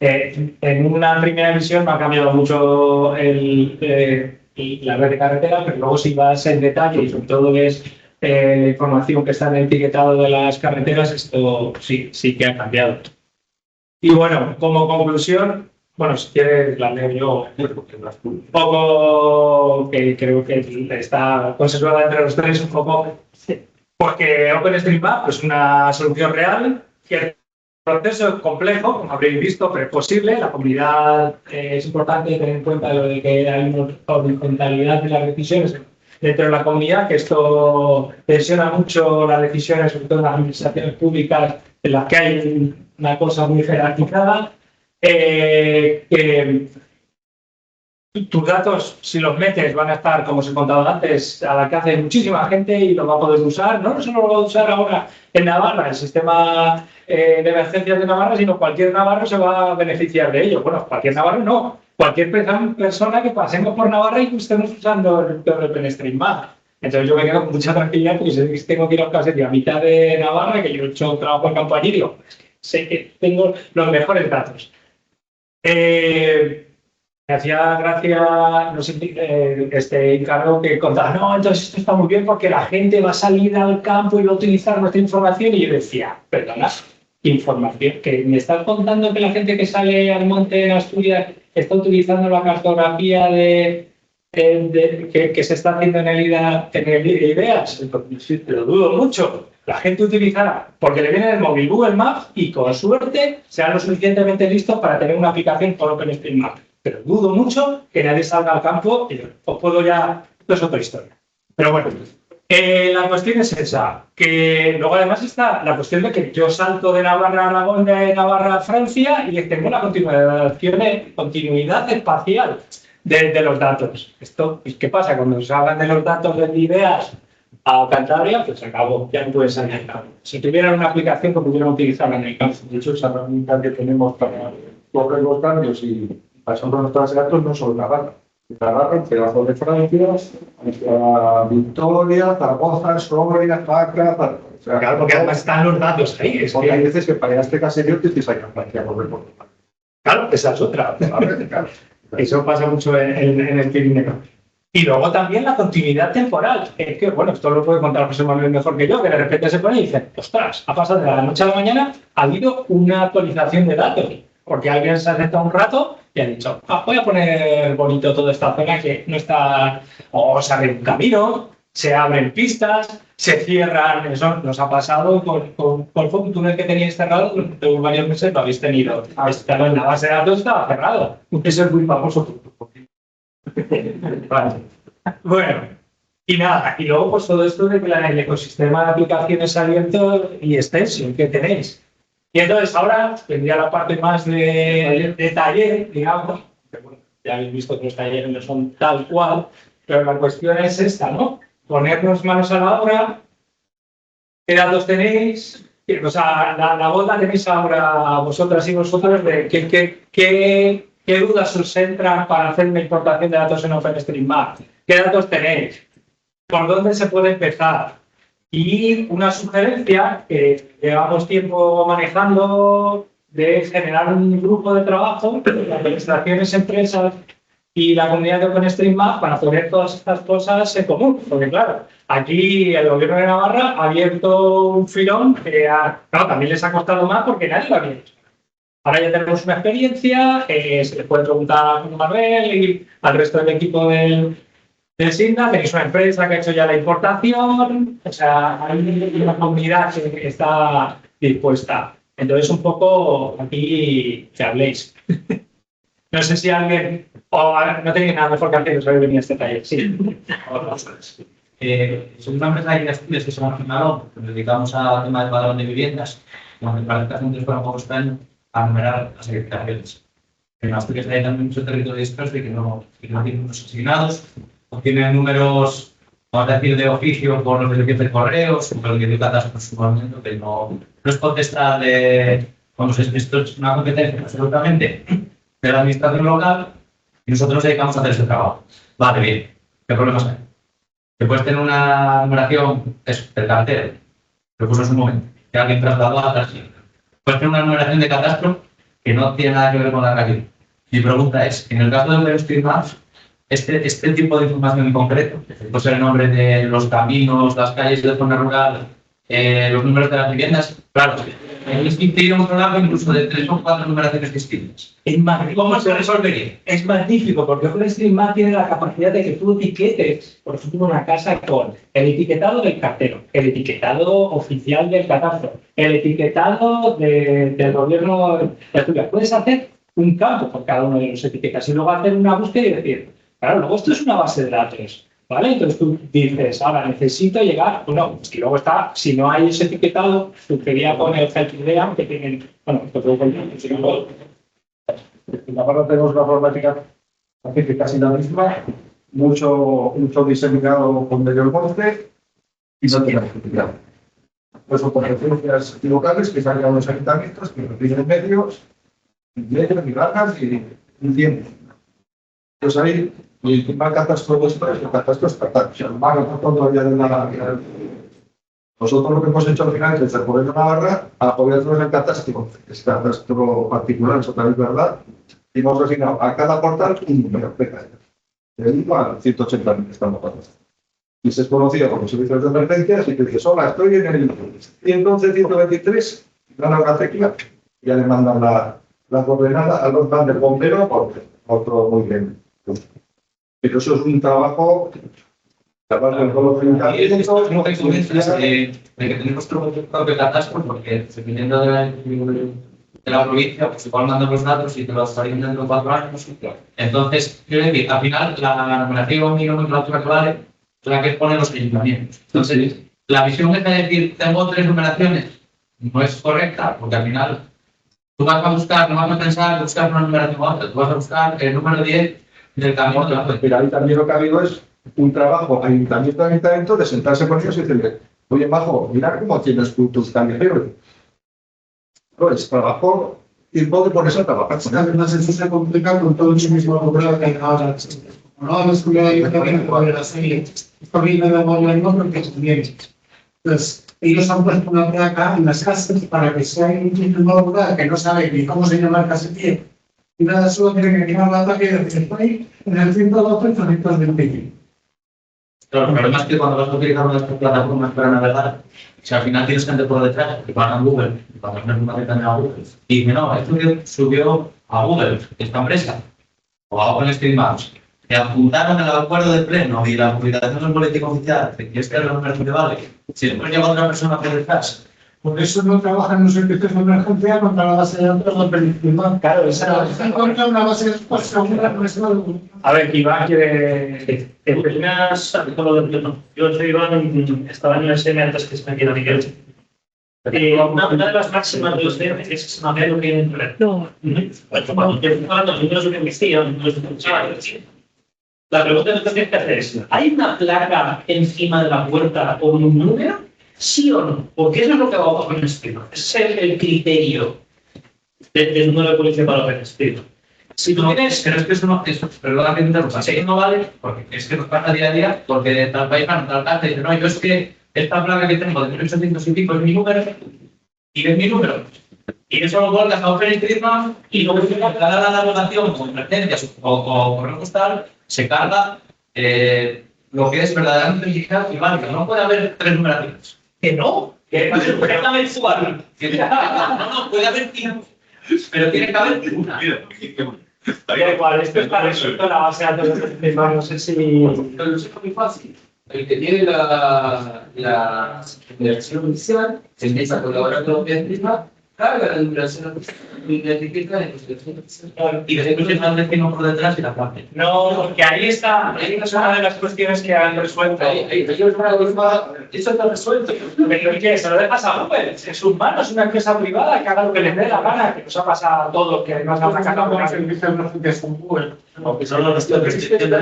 en una primera visión me ha cambiado mucho la red de carretera, pero luego si vas en detalle y sobre todo ves la información que está en el etiquetado de las carreteras, esto sí que ha cambiado. Y bueno, como conclusión, bueno, si quieres la leo yo, un poco, que creo que está consensuada entre los tres, un poco, porque OpenStreetMap es una solución real, que el proceso es complejo, como habréis visto, pero es posible. La comunidad, es importante tener en cuenta lo de que hay una horizontalidad de las decisiones dentro de la comunidad, que esto tensiona mucho las decisiones, sobre todo en las administraciones públicas, en las que hay una cosa muy jerarquizada. Que tus datos, si los metes, van a estar, como os he contado antes, al alcance de muchísima gente, y lo va a poder usar. No solo lo va a usar ahora en Navarra, el sistema de emergencias de Navarra, sino cualquier navarro se va a beneficiar de ello. Bueno, cualquier navarro no. cualquier persona que pasemos por Navarra y que estemos usando el OpenStreetMap. Entonces yo me quedo con mucha tranquilidad porque sé que tengo que ir a Euskadi a mitad de Navarra, que yo he hecho trabajo en campo allí, digo, sé que tengo los mejores datos. Me hacía gracia, no sé, Ícaro que contaba, no, entonces esto está muy bien porque la gente va a salir al campo y va a utilizar nuestra información. Y yo decía, perdona, información, que me estás contando que la gente que sale al monte en Asturias está utilizando la cartografía que se está haciendo en el IDEAS. Sí, lo dudo mucho. La gente utilizará, porque le viene el móvil Google Maps y con suerte serán lo suficientemente listos para tener una aplicación con OpenStreetMap. Pero dudo mucho que nadie salga al campo y os puedo ya... Esto es otra historia. Pero bueno, la cuestión es esa, que luego además está la cuestión de que yo salto de Navarra a Aragón, de Navarra a Francia y tengo la continuidad espacial de los datos. Esto, ¿qué pasa? Cuando se hablan de los datos de IDEAS a Cantabria, pues acabó, ya no puede salir. Si tuvieran una aplicación que pudieran utilizar en el campo. De hecho, esa herramienta que tenemos para correr los cambios y pasar nuestros datos no solo Navarra. Navarra, un pedazo de Francia, hasta Victoria, Zaragoza, Soria, Jaca. O sea, claro, porque además están los datos ahí. Es porque hay veces que para este caserío te tienes que ir a Francia a correr por Navarra. Claro, esa es otra. Claro. Eso pasa mucho en el Pirineo. Y luego también la continuidad temporal. Es que, bueno, esto lo puede contar José Manuel mejor que yo, que de repente se pone y dice, ostras, ha pasado de la noche a la mañana, ha habido una actualización de datos. Porque alguien se ha sentado un rato y ha dicho, voy a poner bonito toda esta zona que no está... O se abre un camino, se abren pistas, se cierran... Eso nos ha pasado con un túnel que teníais cerrado durante varios meses, lo habéis tenido. En la base de datos estaba cerrado. Eso es muy famoso. Vale. Bueno, y nada, y luego pues todo esto de que el ecosistema de aplicaciones abierto y extensión que tenéis. Y entonces ahora vendría la parte más de taller, digamos, que bueno, ya habéis visto que los talleres no son tal cual, pero la cuestión es esta, ¿no? Ponernos manos a la obra, qué datos tenéis, o sea, la voz la tenéis ahora vosotras y vosotros de qué dudas os entran para hacer una importación de datos en OpenStreetMap, qué datos tenéis, por dónde se puede empezar. Y una sugerencia que llevamos tiempo manejando de generar un grupo de trabajo de administraciones, empresas y la comunidad de OpenStreetMap para poner todas estas cosas en común. Porque claro, aquí el gobierno de Navarra ha abierto un filón que también les ha costado más porque nadie lo había hecho. Ahora ya tenemos una experiencia, se le puede preguntar a Juan Manuel y al resto del equipo del SIGNA, tenéis una empresa que ha hecho ya la importación, o sea, hay una comunidad que está dispuesta. Entonces, un poco aquí que habléis. No sé si alguien, no tenéis nada mejor que hacer, os habéis venido a este taller. Sí. Somos una empresa de Asturias que se llama Finalón, que nos dedicamos al tema del padrón de viviendas, donde para el caso de un poco están a numerar las edificaciones. En Asturias hay también mucho territorio disperso y que no tienen unos asignados. O tienen números, vamos a decir, de oficio por los servicios de correos, por los que dio catastro su momento, que no es potestad de... Vamos, esto es una competencia absolutamente de la administración local y nosotros nos dedicamos a hacer ese trabajo. Vale, bien. ¿Qué problemas hay? Que puedes tener una numeración del cartel, pero pues es un momento, que alguien trasladó a tal sitio. Puedes tener una numeración de catastro que no tiene nada que ver con la realidad. Mi pregunta es, en el caso de OpenStreetMap, este tipo de información en concreto, pues el nombre de los caminos, las calles de zona rural, los números de las viviendas, claro, existiría un programa incluso de 3 o 4 numeraciones distintas. ¿Cómo se resolvería? Es magnífico porque OpenStreetMap tiene la capacidad de que tú etiquetes, por ejemplo, una casa con el etiquetado del cartero, el etiquetado oficial del catastro, el etiquetado del gobierno de Asturias. Puedes hacer un campo por cada uno de los etiquetas y luego hacer una búsqueda y decir, claro, luego esto es una base de datos, ¿vale? Entonces tú dices, ahora necesito llegar, bueno, es que luego está, si no hay ese etiquetado, sugería con el HealthIDEA, que tienen, bueno, esto tengo en Navarra tenemos una informática casi la misma, mucho diseminado con medio coste y no tenemos etiquetado. Pues son competencias locales que salen a los ayuntamientos, que no tienen medios, ni bajas y tiempo. Pues ahí, y encima el catastro vuestro es el catastro estatal. O sea, no van a todavía de la... Nosotros lo que hemos hecho al final es poner una barra a apoyarnos en el catastro. Es catastro particular, eso también es verdad. Y hemos asignado a cada portal un número de calle. De 1 a 180.000 estamos hablando. Y se es conocido por los servicios de emergencias y te dices, hola, estoy en el 111, 123, dan a una tecla y ya le mandan la coordenada a los del bombero por otro muy bien. Pero eso es un trabajo de todos los ayuntamientos. No te convences de que tenemos propio catastro, porque dependiendo de la provincia, pues igual mandan los datos y te los estarían dentro de 4 años. Entonces, quiero decir, al final, la numeración y la nomenclatura que vale es la que ponen los ayuntamientos. Entonces, la visión de decir, tengo 3 numeraciones, no es correcta, porque al final, tú vas a buscar, no vas a pensar en buscar una numeración u otra, tú vas a buscar el número 10 del camión de la fuente. Pero ahí también lo que ha habido es un trabajo ayuntamiento a ayuntamiento de sentarse con ellos y decirle, oye, Majo, mira cómo tienes tus callejeros. Pues trabajo, tiempo de ponerse a trabajar. Además, eso se complica con todo el mismo problema que ahora. No, no es que yo también puedo así. Esto viene de gobierno porque es bien. Entonces, ellos han puesto una placa en las casas para que si hay un título rural que no sabe ni cómo se llama el casetío, y nada, solo tiene que mirar la placa y decir, estoy en el 112 321. Claro, el problema es que cuando vas a utilizar una de estas plataformas para navegar, si al final tienes gente por detrás que van a Google, cuando pones una ventana a Google, y dice, no, esto subió a Google, esta empresa, o a OpenStreetMaps, que apuntaron el acuerdo de pleno y la publicación del boletín oficial de que este es el número que vale, si después llega otra persona por detrás. Por eso no trabajan los servicios de emergencia contra la base de datos del periodismo. Claro, esa contra una base de datos segura. A ver, Iván quiere... Yo soy Iván, estaba en el SM antes que se metiera Miguel. Una de las máximas de los DM es saber lo que hay. No. Cuando te están hablando de números de investigación, la pregunta que tienes que hacer es: ¿hay una placa encima de la puerta con un número? ¿Sí o no? Porque eso es lo que va a poner encima. Ese es el criterio del número de policía para Open Street. Si tú tienes, Pero es que eso no, perdona que te interrumpa, eso no vale, porque es que nos pasa día a día, porque tal país van a tal casa y dice, no, yo es que esta placa que tengo de 1800 y pico es mi número, y es mi número. Y eso lo colgas a OpenStreetMap y luego cada la navegación con emergencias o correo postal se carga lo que es verdaderamente digital y válido. No puede haber 3 numeraciones. que no, que puede haber su barrio. No, puede haber 5, pero tiene que haber una. Da igual, esto está resuelto en la base de datos de sistema, no sé si... Pero es muy fácil. El que tiene la versión inicial se empieza a colaborar con OpenStreetMap, carga la numeración identifica y después el nombre que no por detrás y la parte. No, porque ahí está, es una de las cuestiones que han resuelto. Eso está resuelto. Pero ¿qué? Se lo dejas a Google, es humano, es una empresa privada que haga lo que les dé la gana, que nos ha pasado a todos, que nos ha sacado una servicio de emergencias con Google. Aunque son los que espera,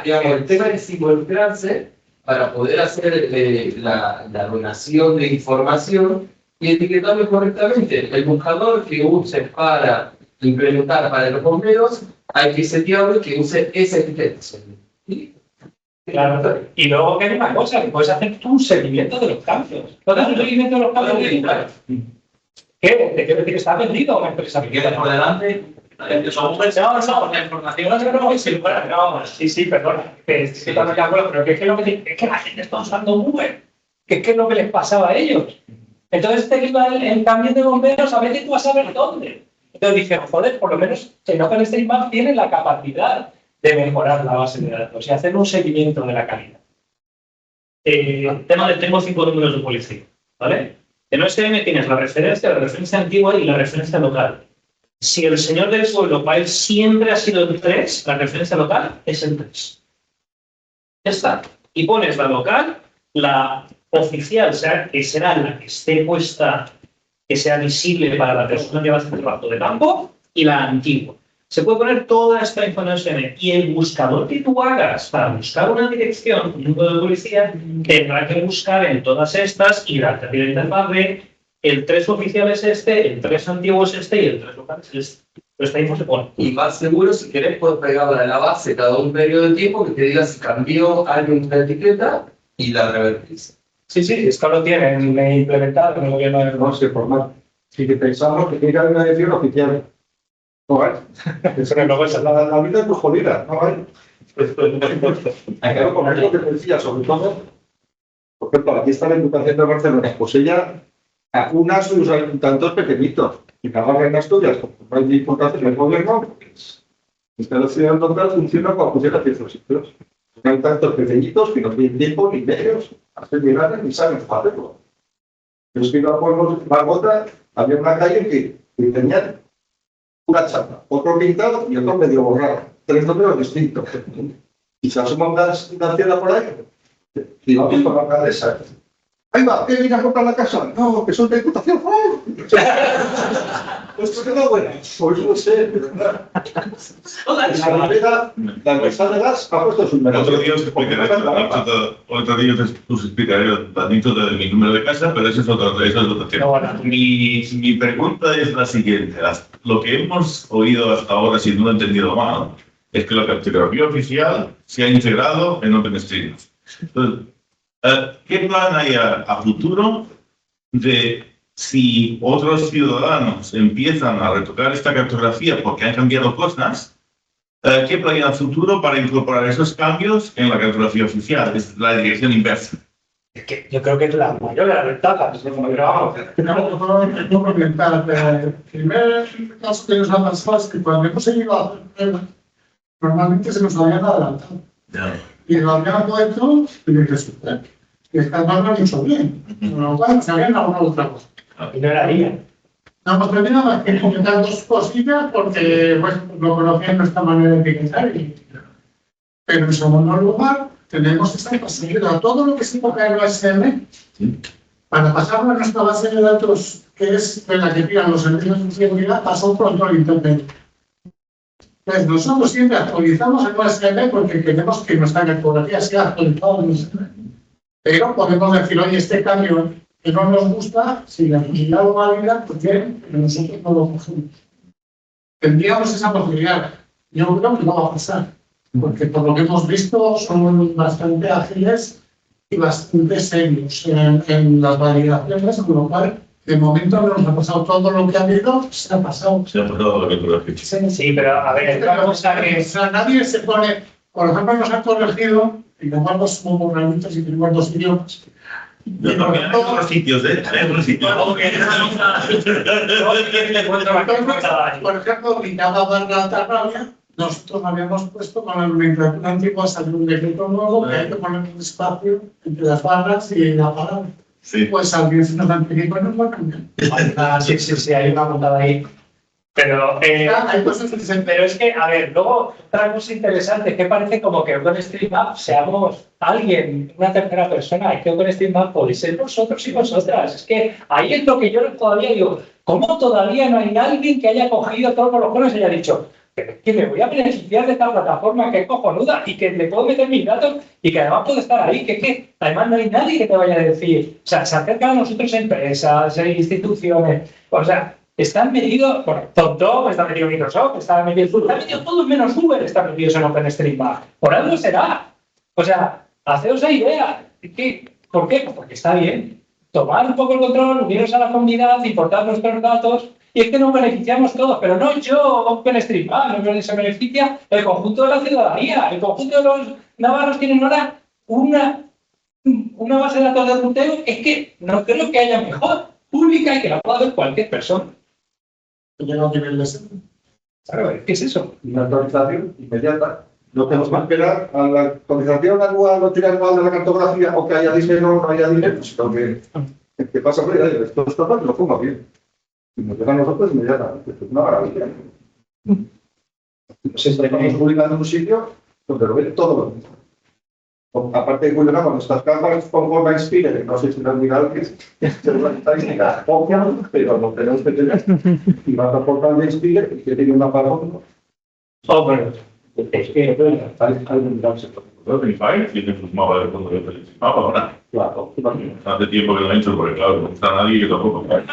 digamos, el tema es involucrarse para poder hacer la donación de información y etiquetarlo correctamente. El buscador que use para implementar para los bomberos, hay que setearlo que use esa etiqueta. Claro, y luego que hay una cosa, que puedes hacer tú un seguimiento de los cambios. ¿Puedes hacer un seguimiento de los cambios? ¿Qué? Te quiero decir que está vendido una empresa. Que quede por delante. La información no, sí, perdona. Es que estamos de acuerdo, pero es que la gente está usando Google. Que es lo que les pasaba a ellos. Entonces te iba el cambio de bomberos, a veces tú vas a ver dónde. Entonces dije, joder, por lo menos en OpenStreetMap tienen la capacidad de mejorar la base de datos y hacer un seguimiento de la calidad. Tema del tengo 5 números de policía, ¿vale? En OSM tienes la referencia antigua y la referencia local. Si el señor del pueblo para él siempre ha sido el 3, la referencia local es el 3. Ya está. Y pones la local, la oficial, o sea, que será la que esté puesta, que sea visible para la persona que va a hacer el trabajo de campo, y la antigua. Se puede poner toda esta información y el buscador que tú hagas para buscar una dirección, un número de policía, tendrá que buscar en todas estas y la interfaz de el 3 oficial es este, el 3 antiguo es este y el 3 local es este. Pero está ahí por pone. Y más seguro, si querés, puedes pegarla en la base cada un periodo de tiempo que te diga si cambió alguien la etiqueta y la revertís. Sí, esto lo tienen implementado en el gobierno de No sé formar. Sí que pensamos que tiene que haber una edición oficial. No hay. La vida es muy jodida, no hay. Claro, como es lo que te decía, sobre todo, por ejemplo, aquí está la Educación de Barcelona, pues ella acuna a sus ayuntamientos pequeñitos y trabaja en Asturias, como no hay importancia en el gobierno, pues la ciudad local funciona como funciona en ciertos sitios. No hay tantos pequeñitos que no tienen tiempo ni medios a hacer milagros ni saben hacerlo. Yo es que iba por Margota, había una calle que tenían una chapa, otro pintado y otro medio borrado. 3 números distintos. Y se asoma una ciudad por ahí y vamos por la alcaldesa. Ahí va, ¿qué viene a comprar la casa? No, que son de Diputación. Pues que no, bueno, pues no sé. La empresa de gas ha puesto sus números. Otro día os explicaré, otro día os explicaré tantito de mi número de casa, pero eso es otro tema. No, bueno. Mi pregunta es la siguiente. Lo que hemos oído hasta ahora, si no lo he entendido mal, es que la cartografía oficial se ha integrado en OpenStreetMap. Entonces, ¿qué plan hay a futuro de si otros ciudadanos empiezan a retocar esta cartografía porque han cambiado cosas? ¿Qué plan hay a futuro para incorporar esos cambios en la cartografía oficial? Es la dirección inversa. Es que yo creo que es la mayor de las ventajas. Pero vamos, No comentar. El primer caso que nos ha pasado es que cuando hemos ido a hacer pruebas, normalmente se nos habían adelantado. Y lo habían puesto y resulta que esta norma lo ha hecho bien. Con lo cual se habían alguna otra cosa. y no era día. No hemos tenido más que comentar 2 cosillas porque bueno, lo conocían nuestra manera de etiquetar. Pero en segundo lugar, tenemos esta posibilidad. Todo lo que se toca en OSM, para pasarlo a nuestra base de datos, que es en la que tiran los servicios de seguridad, pasa un control intermedio. Entonces, nosotros siempre actualizamos el OSM porque queremos que nuestra cartografía sea actualizada en OSM. Pero podemos decir, oye, este cambio que no nos gusta, si la comunidad lo valida, pues bien, pero nosotros no lo cogemos. Tendríamos esa posibilidad. Yo creo que no va a pasar, porque por lo que hemos visto son bastante ágiles y bastante serios en las validaciones, con lo cual, de momento no nos ha pasado todo lo que ha habido, se ha pasado. Se ha pasado la cartografía. Sí, pero a ver, otra cosa que... O sea, nadie se pone... Por ejemplo, nos han corregido, y como algo somos granitos y tenemos 2 idiomas. Yo también hay otros sitios, hay otros sitios. Por ejemplo, en cada barra tarrabia, nosotros habíamos puesto con la nomenclatura antigua, salió un decreto nuevo que hay que poner un espacio entre las barras y la palabra. Sí. Pues alguien se nos han pedido, nos va a cambiar. Sí, hay una montada ahí. Pero, Hay cosas que se... pero es que, a ver, luego otra cosa interesante, que parece como que OpenStreetMap seamos alguien, una tercera persona, y que OpenStreetMap podéis ser vosotros y vosotras. Es que ahí es lo que yo todavía digo, ¿cómo todavía no hay alguien que haya cogido todos los cojones y haya dicho, pero es que me voy a beneficiar de esta plataforma que es cojonuda y que le puedo meter mis datos y que además puedo estar ahí, que además no hay nadie que te vaya a decir, o sea, se acercan a nosotros empresas, instituciones, o sea, están metidos, bueno, TomTom, está metido Microsoft, está metido todos menos Uber están metidos en OpenStreetMap. Por algo será. O sea, haceos la idea. ¿Por qué? Pues porque está bien. Tomar un poco el control, uniros a la comunidad, importar nuestros datos, y es que nos beneficiamos todos, pero no yo, OpenStreetMap, no se beneficia el conjunto de la ciudadanía. El conjunto de los navarros tienen ahora una base de datos de ruteo, es que no creo que haya mejor, pública y que la pueda ver cualquier persona. Llega a un nivel de ser. Claro, ¿qué es eso? Una actualización inmediata. No tenemos que esperar a la actualización anual o trianual de la cartografía o que haya dinero o no haya dinero, sino que pasa por ahí, esto está mal, lo pongo bien. Y nos llega a nosotros inmediatamente. Es una maravilla. Siempre estamos publicando en un sitio donde lo ven todo lo mismo. Aparte de publicamos estas cámaras con forma Inspire, no sé si lo han mirado, que es una estadística obvia, pero lo tenemos que tener. Y vas a portal de Inspire y que tiene una parada. Oh, bueno, es que Hay que mirarse. Bueno, Unify tiene sus mapas de fondo de mapa ahora. Claro, Hace tiempo que no lo he hecho, porque claro, no está nadie y yo tampoco. Claro,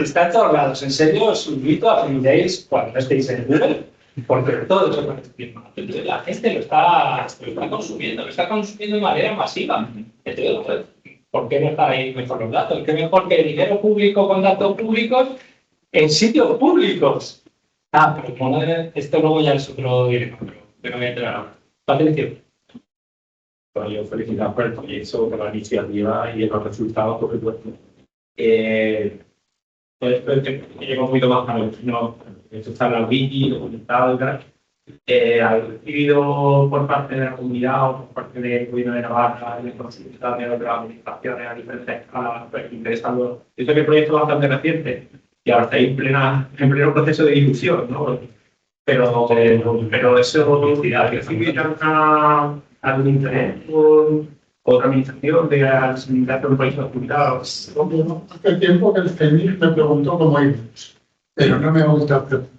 está en todos lados. En serio, os invito a que miréis cuando estéis en Google, porque todo eso parece bien. La gente lo está consumiendo de manera masiva. Entonces, ¿por qué no están ahí mejor los datos? ¿Qué mejor que dinero público con datos públicos en sitios públicos? Pero como esto luego ya es otro dilema, pero no voy a entrar ahora. Patricio. Bueno, yo felicitar por el proyecto, por la iniciativa y los resultados, por supuesto. Llega un poquito más claro, ¿no? Esto está en la wiki, documentado y tal. ¿Habéis recibido por parte de la comunidad o por parte del gobierno de Navarra, de consultas de otras administraciones a diferentes escalas, interesando? Yo sé que el proyecto es bastante reciente y ahora estáis en pleno proceso de difusión, ¿no? Pero eso, ¿algún interés por otra administración de hacer un proyecto de comunidad? Hace tiempo que el CENIC me preguntó cómo íbamos, pero no me ha gustado preguntar.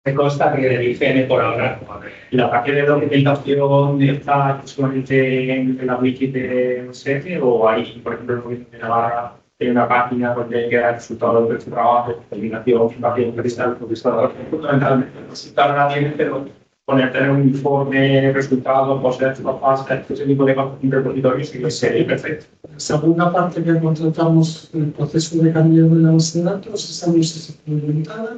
Me consta que el IGN por ahora, la parte de documentación está solamente en la wiki de SETE o hay, por ejemplo, en Navarra, hay una página donde queda el resultado de su trabajo, combinación, información, fundamentalmente resultar nadie, pero tener un informe, resultados, poseer ese tipo de repositorios que sería perfecto. La segunda parte que contratamos, el proceso de cambio de la base de datos, esa no sé si implementada.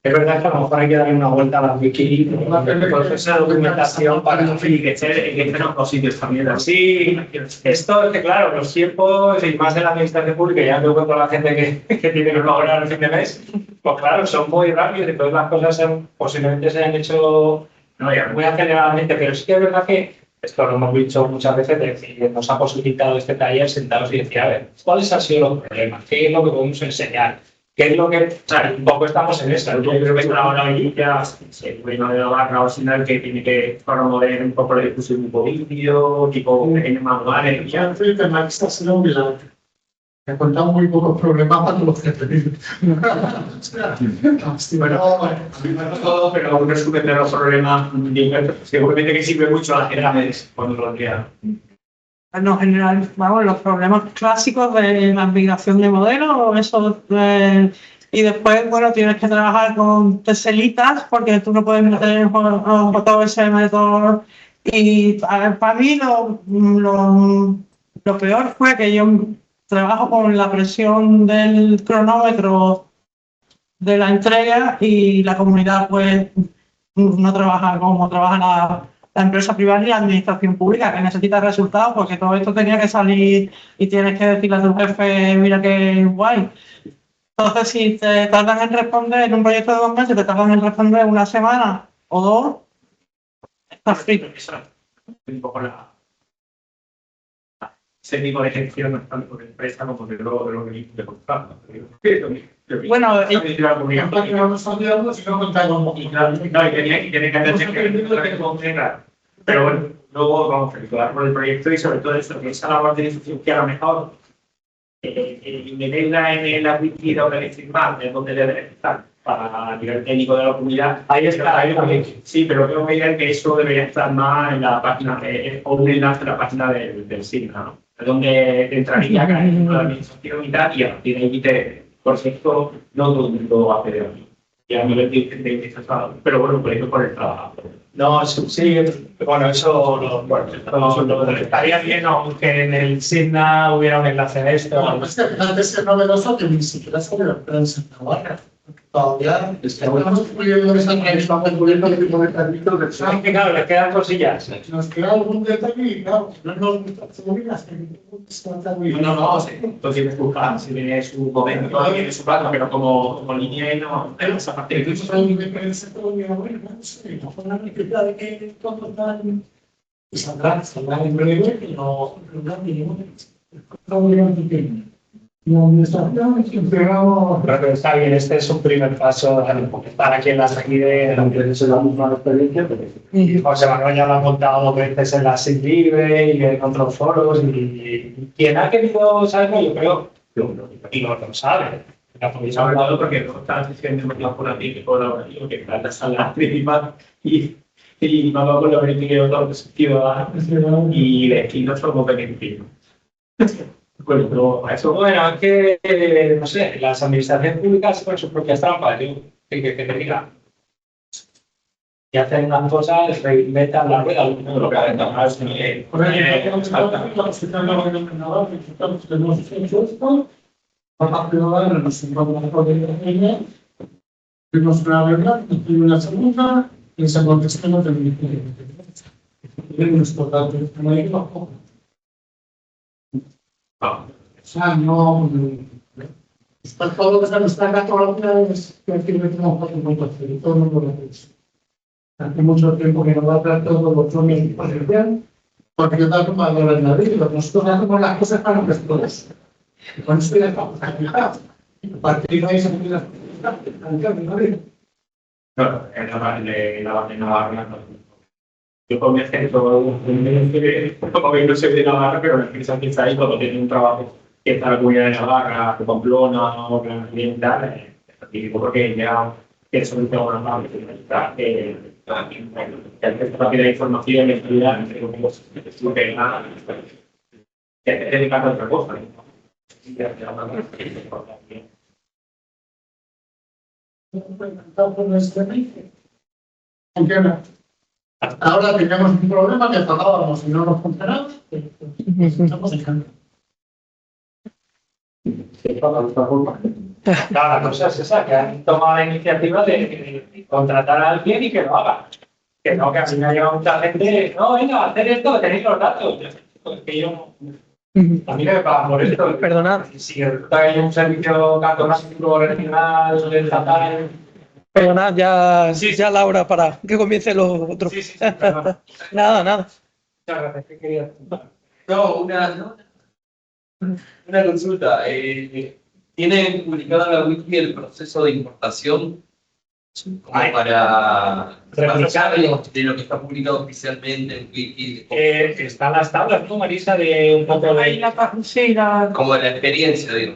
Es verdad que a lo mejor hay que darle una vuelta a la wiki, el proceso de documentación para que estén en los sitios también. Sí, esto es que claro, los tiempos y más de la administración pública, ya me con la gente que tiene que colaborar al fin de mes, pues claro, son muy rápidos y todas las cosas posiblemente se han hecho muy aceleradamente, pero sí que es verdad que esto lo hemos dicho muchas veces, es decir, nos ha posibilitado este taller sentados y decir, a ver, ¿cuáles han sido los problemas? ¿Qué es lo que podemos enseñar? ¿Qué es lo que...? O sea, un poco estamos en eso. Yo creo que es una hora y ya el gobierno de Navarra o final que tiene que promover un poco la discusión de tipo vídeo, tipo pequeños manuales. Ya el tema está siendo un milagro. Me ha contado muy pocos problemas para los que he tenido. Bueno, todo, pero un resumen de los problemas, seguramente que sirve mucho a las generales cuando lo crean. En general, vamos, los problemas clásicos de la migración de modelos, eso, y después, bueno, tienes que trabajar con teselitas porque tú no puedes meter JVM todo. Y para mí lo peor fue que yo trabajo con la presión del cronómetro de la entrega y la comunidad pues no trabaja como trabaja la empresa privada y la administración pública, que necesita resultados porque todo esto tenía que salir y tienes que decirle a tu jefe, mira qué guay. Entonces, si te tardan en responder en un proyecto de 2 meses, te tardan en responder 1 semana o 2, estás frito. Un poco ese tipo de gestión no es tanto por empresa como de lo que de contar. Bueno, y tiene que pero bueno, luego vamos a felicitar por el proyecto y sobre todo eso, que esa labor de difusión que a lo mejor meterla en la wiki de Organizing Map, es donde debe estar para el nivel técnico de la comunidad. Ahí está, sí, pero creo que eso debería estar más en la página o un enlace en la página del SIGNA, ¿no? Es donde entraría cada la administración y tal, y a partir de ahí por cierto, no todo el mundo va a hacer aquí. Y a nivel de pero bueno, por eso por el trabajo. No, sí, bueno, eso estaría bien, aunque en el SIGNA hubiera un enlace de esto. Bueno, es que antes es novedoso que ni siquiera sale la prensa en Navarra. Todavía estamos pudiendo desarrollar el gobierno de tipo de carrito de examen. Claro, les quedan cosillas. Nos queda algún detalle y claro, no nos gusta seguridad. No, esto tiene su plan, si tiene su momento, tiene su plazo, pero como línea y no. Esa parte de eso es de prensa todavía bueno, no sé, no fue una necesidad de que todo tan. Y saldrán en breve, pero no pero está bien, este es un primer paso para quien las requiere, aunque se da una experiencia. José Manuel ya lo ha contado 2 veces en la SIG Libre y en otros foros. Y quien ha querido saberlo, yo creo, y no lo sabe. Sobre todo porque no estás diciendo que colaborativo, que está en la sala principal y vamos con los beneficios de los ciudadanos y de aquí no somos beneficios. Bueno, es que, no sé, las administraciones públicas con sus propias trampas, yo, que te diga. Y hacen unas cosas, reinventan la rueda, lo que Tuvimos una verdad, tuvimos una segunda, y esa contestación no terminó. Tenemos total, no hay bajo. O sea, no. Está todo lo que se nos está acá, es que aquí no tenemos fácil y todo el mundo lo hace. Hace mucho tiempo que nos va a traer todos los fondos de potencial, porque yo tal como a añadirlo, nosotros hacemos las cosas para los todos. Y con esto ya estamos aquí. A partir de ahí se puede hacer. no, en la Navarra, yo con mi acento, porque no soy de Navarra, pero la empresa que está ahí, cuando tiene un trabajo que está en la comunidad de Navarra, de Pamplona, o bien tal, porque ya que soluciona una parte que hay que rápida información y estudiar, entre comillas, que hay que dedicarse a otra cosa. Funciona. Hasta ahora teníamos un problema que tratábamos y no nos funcionaba. Estamos dejando. la cosa es esa, que han tomado la iniciativa de contratar a alguien y que lo haga. Que no, que a mí me ha llegado mucha gente, no, venga, hacer esto, tenéis los datos. Que yo a mí no me pagan por esto. Perdonad. Si hay un servicio cartográfico regional, estatal. Perdonad, ya Laura, para que comience lo otro. Sí, perdona. Nada. Muchas gracias, ¿qué querías? No, una consulta. ¿Tienen publicado en la wiki el proceso de importación como para replicar de lo que está publicado oficialmente en wiki? Están las tablas, ¿no, Marisa? De un poco de... Como de la experiencia, digo.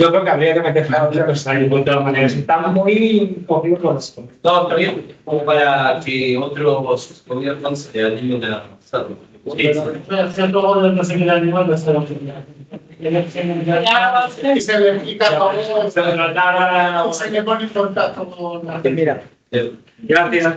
Yo creo que habría que meter otra cosa ahí, de todas maneras. Están muy cogidos con esto. No, está bien, como para que otros gobiernos se animen a hacerlo. Y se le explica todo, se le pone en contacto con la. Mira. Gracias.